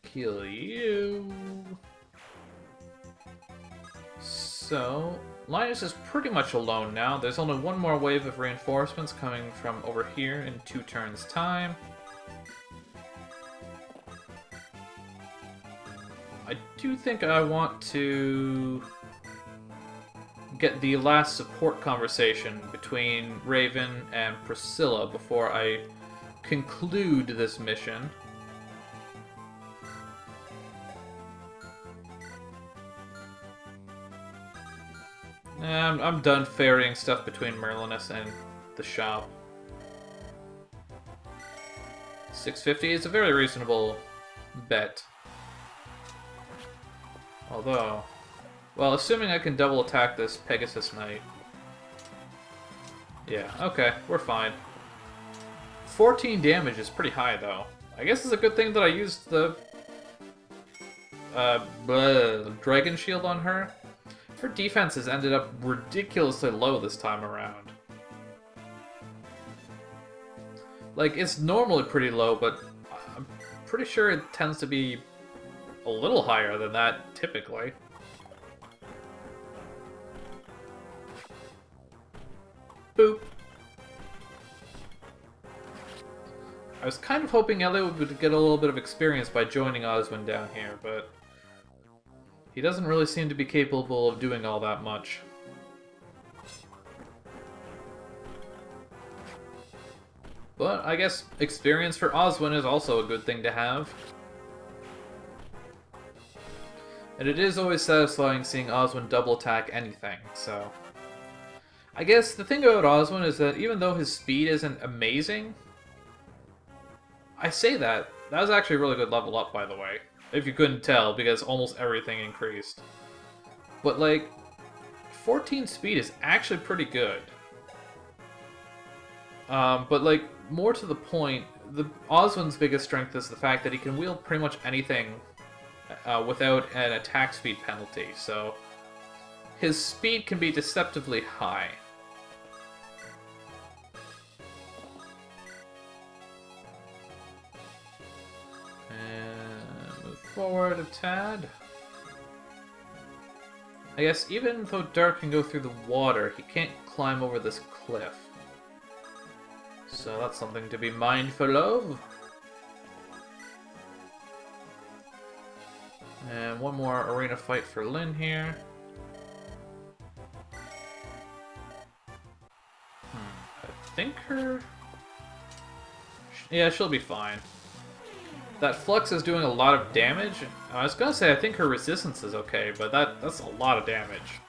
Kill you. So, Linus is pretty much alone now. There's only one more wave of reinforcements coming from over here in 2 turns' time. I do think I want to get the last support conversation between Raven and Priscilla before I conclude this mission. I'm done ferrying stuff between Merlinus and the shop. 650 is a very reasonable bet. Although, well, assuming I can double attack this Pegasus Knight. Yeah, okay, we're fine. 14 damage is pretty high, though. I guess it's a good thing that I used the Dragon Shield on her. Her defense has ended up ridiculously low this time around. Like, it's normally pretty low, but I'm pretty sure it tends to be a little higher than that, typically. Boop. I was kind of hoping Elliot would get a little bit of experience by joining Oswin down here, but he doesn't really seem to be capable of doing all that much. But I guess experience for Oswin is also a good thing to have. And it is always satisfying seeing Oswin double attack anything, so... I guess the thing about Oswin is that even though his speed isn't amazing... I say that. That was actually a really good level up, by the way. If you couldn't tell, because almost everything increased. But, like, 14 speed is actually pretty good. But, like, more to the point, Oswin's biggest strength is the fact that he can wield pretty much anything without an attack speed penalty, so his speed can be deceptively high. Forward a tad. I guess even though Dart can go through the water, he can't climb over this cliff. So that's something to be mindful of. And one more arena fight for Lynn here. I think her... Yeah, she'll be fine. That Flux is doing a lot of damage. I was gonna say I think her resistance is okay, but that's a lot of damage.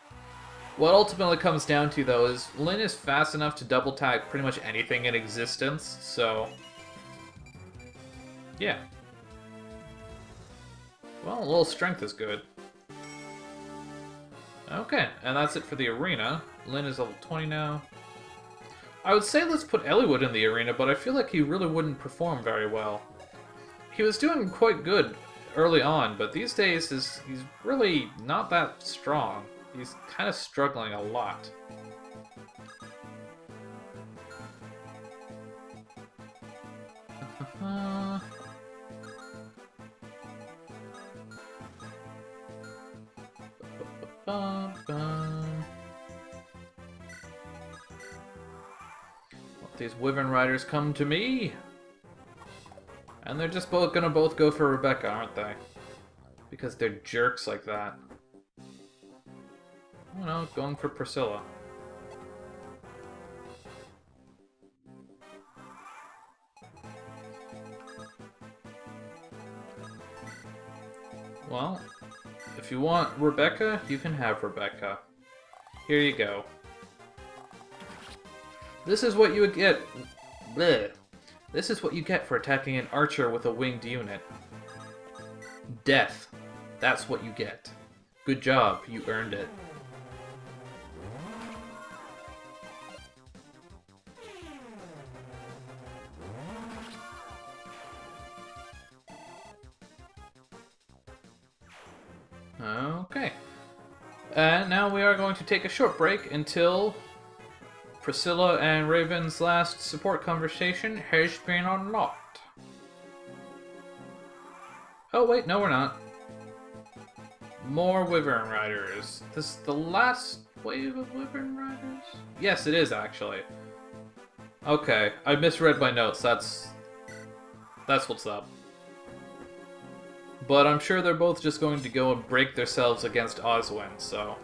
What ultimately comes down to, though, is Lynn is fast enough to double tag pretty much anything in existence, so... yeah. Well, a little strength is good. Okay, and that's it for the arena. Lynn is level 20 now. I would say let's put Eliwood in the arena, but I feel like he really wouldn't perform very well. He was doing quite good early on, but these days he's really not that strong. He's kind of struggling a lot. These Wyvern Riders come to me! And they're just gonna both go for Rebecca, aren't they? Because they're jerks like that. Oh no, going for Priscilla. Well, if you want Rebecca, you can have Rebecca. Here you go. This is what you would get. Bleh. This is what you get for attacking an archer with a winged unit. Death. That's what you get. Good job, you earned it. Okay. And now we are going to take a short break until Priscilla and Raven's last support conversation has been unlocked. Oh wait, no we're not. More Wyvern Riders. This is the last wave of Wyvern Riders? Yes, it is actually. Okay, I misread my notes. That's what's up. But I'm sure they're both just going to go and break themselves against Oswin, so...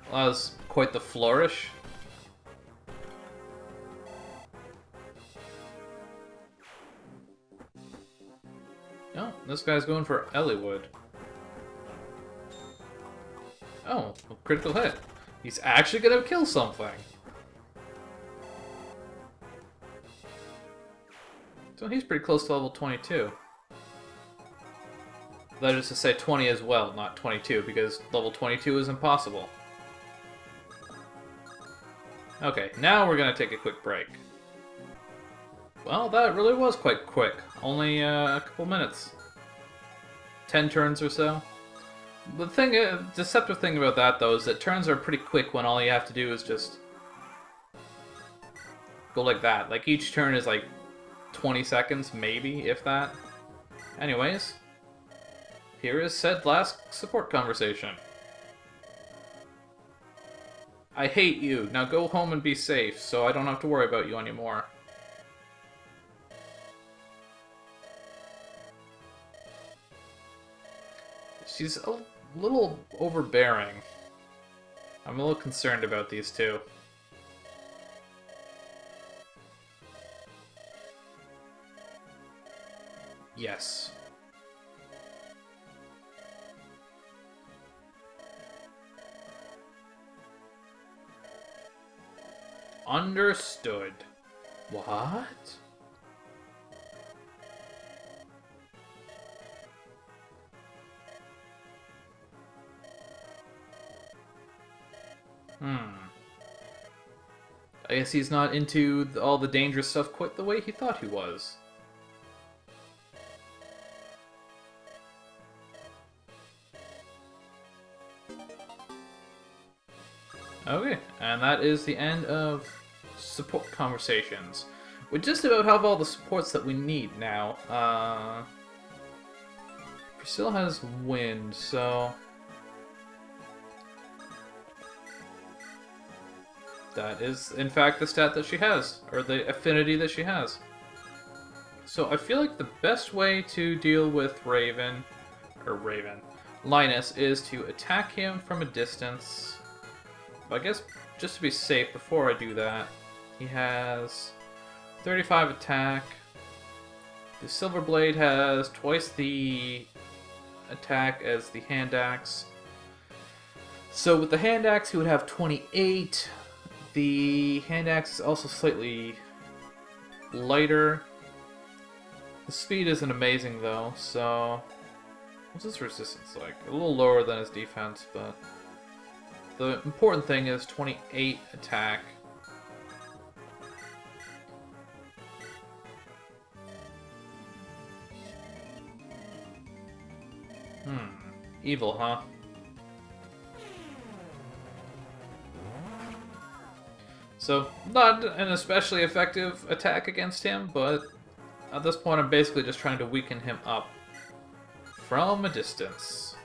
That was quite the flourish. Oh, this guy's going for Eliwood. Oh, a critical hit. He's actually gonna kill something. So he's pretty close to level 22. That is to say 20 as well, not 22, because level 22 is impossible. Okay, now we're gonna take a quick break. Well, that really was quite quick. Only a couple minutes. 10 turns or so. The thing, deceptive thing about that, though, is that turns are pretty quick when all you have to do is just go like that. Like, each turn is like 20 seconds, maybe, if that. Anyways, here is said last support conversation. I hate you. Now go home and be safe, so I don't have to worry about you anymore. She's a little overbearing. I'm a little concerned about these two. Yes. Understood. What? I guess he's not into all the dangerous stuff quite the way he thought he was. Okay, and that is the end of support conversations. We just about have all the supports that we need now. Priscilla has wind, so... That is, in fact, the stat that she has, or the affinity that she has. So I feel like the best way to deal with Linus, is to attack him from a distance. But I guess, just to be safe, before I do that, he has 35 attack. The Silver Blade has twice the attack as the Hand Axe. So with the Hand Axe, he would have 28. The Hand Axe is also slightly lighter. The speed isn't amazing though, so What's his resistance like? A little lower than his defense, but the important thing is 28 attack. Evil, huh? So, not an especially effective attack against him, but at this point I'm basically just trying to weaken him up from a distance.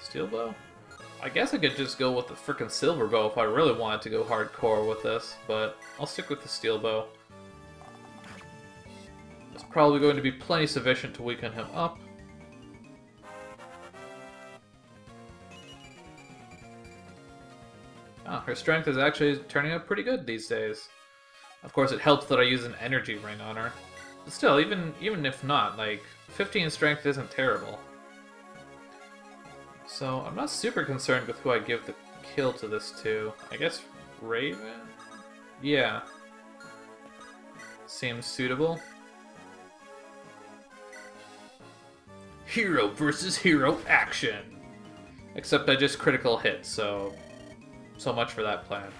Steel bow? I guess I could just go with the frickin' silver bow if I really wanted to go hardcore with this, but I'll stick with the steel bow. It's probably going to be plenty sufficient to weaken him up. Oh, her strength is actually turning out pretty good these days. Of course, it helps that I use an energy ring on her. But still, even if not, like, 15 strength isn't terrible. So, I'm not super concerned with who I give the kill to this to. I guess Raven? Yeah. Seems suitable. Hero versus hero action! Except I just critical hit, so much for that plan.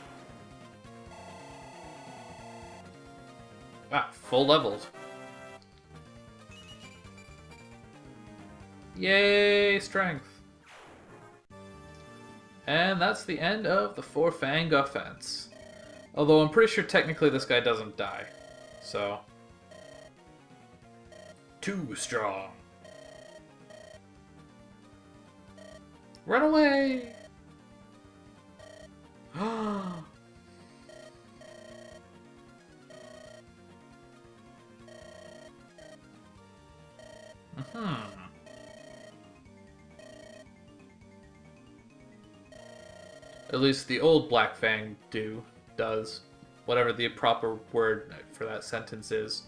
Ah, full leveled. Yay, strength. And that's the end of the Four Fang offense. Although I'm pretty sure technically this guy doesn't die. So. Too strong. Run away! At least the old Black Fang does. Whatever the proper word for that sentence is.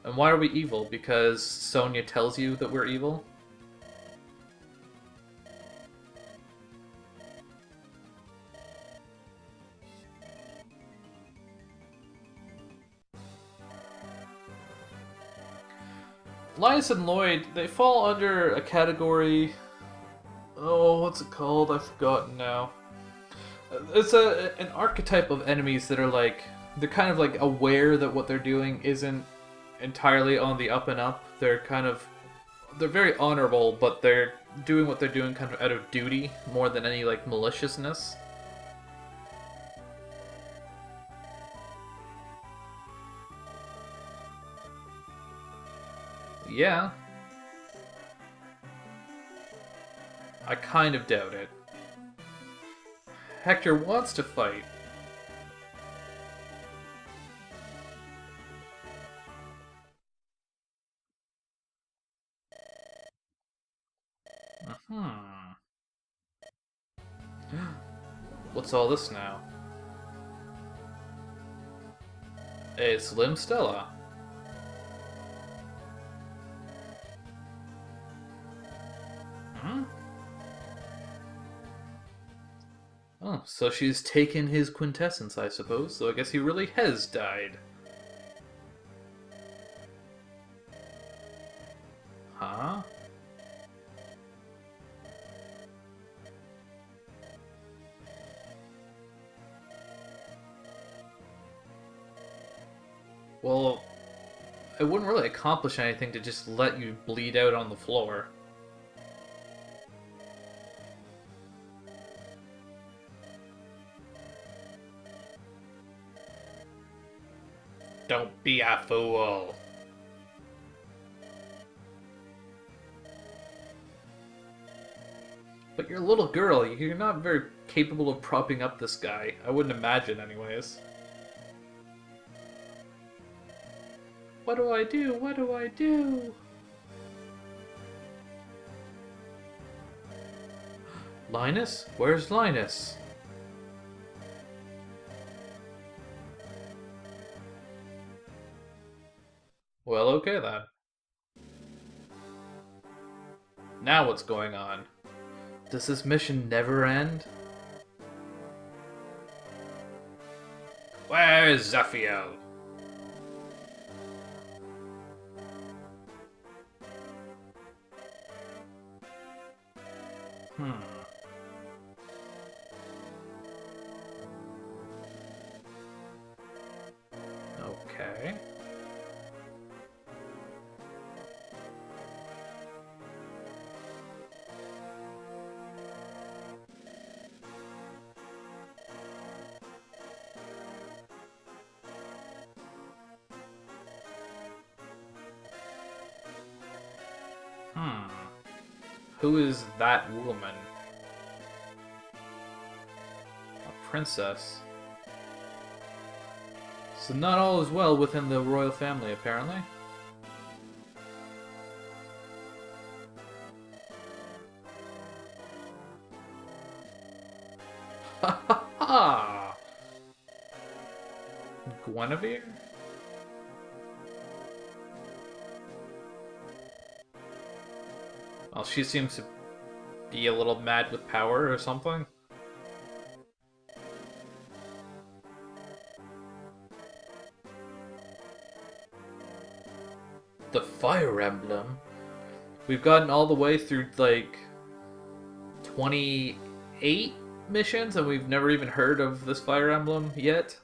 And why are we evil? Because Sonya tells you that we're evil? Linus and Lloyd, they fall under a category... Oh, what's it called? I've forgotten now. It's an archetype of enemies that are like... They're kind of like aware that what they're doing isn't entirely on the up and up. They're kind of... They're very honorable, but they're doing what they're doing kind of out of duty more than any like maliciousness. Yeah. I kind of doubt it. Hector wants to fight. What's all this now? A Slim Stella. Oh, so she's taken his quintessence, I suppose, so I guess he really has died. Huh? Well, it wouldn't really accomplish anything to just let you bleed out on the floor. Don't be a fool. But you're a little girl, you're not very capable of propping up this guy. I wouldn't imagine anyways. What do I do? What do I do? Linus? Where's Linus? Well, okay then. Now what's going on? Does this mission never end? Where's Zephiel? Hmm. Okay. Hmm. Who is that woman? A princess. So not all is well within the royal family, apparently. Ha ha ha! Guinevere? Well, she seems to be a little mad with power or something. The Fire Emblem? We've gotten all the way through, like, 28 missions and we've never even heard of this Fire Emblem yet.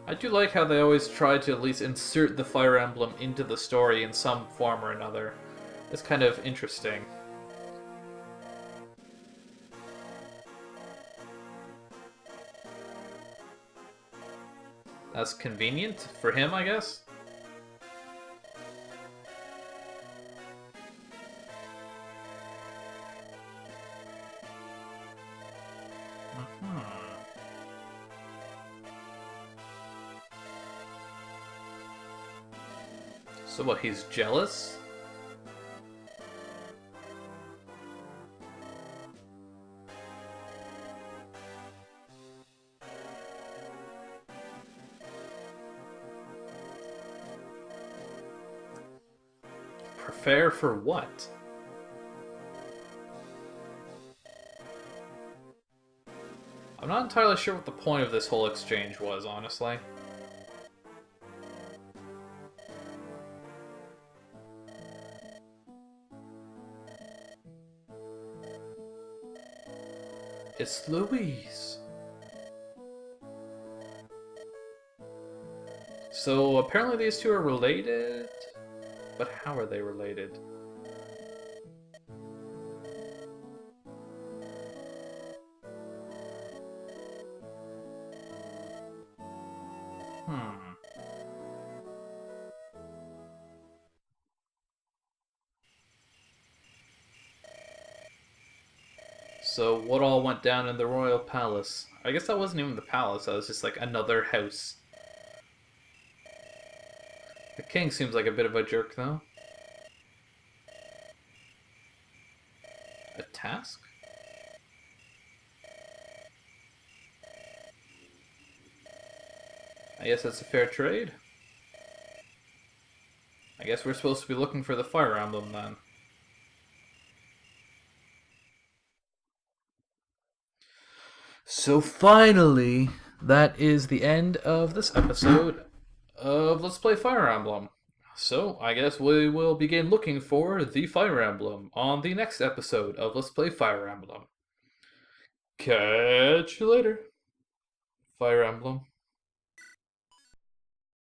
I do like how they always try to at least insert the Fire Emblem into the story in some form or another. It's kind of interesting. That's convenient for him, I guess. Mhm. So what, he's jealous? Prepare for what? I'm not entirely sure what the point of this whole exchange was, honestly. It's Louise. So apparently these two are related? But how are they related? Hmm. So what all went down in the royal palace? I guess that wasn't even the palace, that was just like another house. The king seems like a bit of a jerk, though. A task? I guess that's a fair trade. I guess we're supposed to be looking for the Fire Emblem then. So finally, that is the end of this episode of Let's Play Fire Emblem. So I guess we will begin looking for the Fire Emblem on the next episode of Let's Play Fire Emblem. Catch you later, Fire Emblem.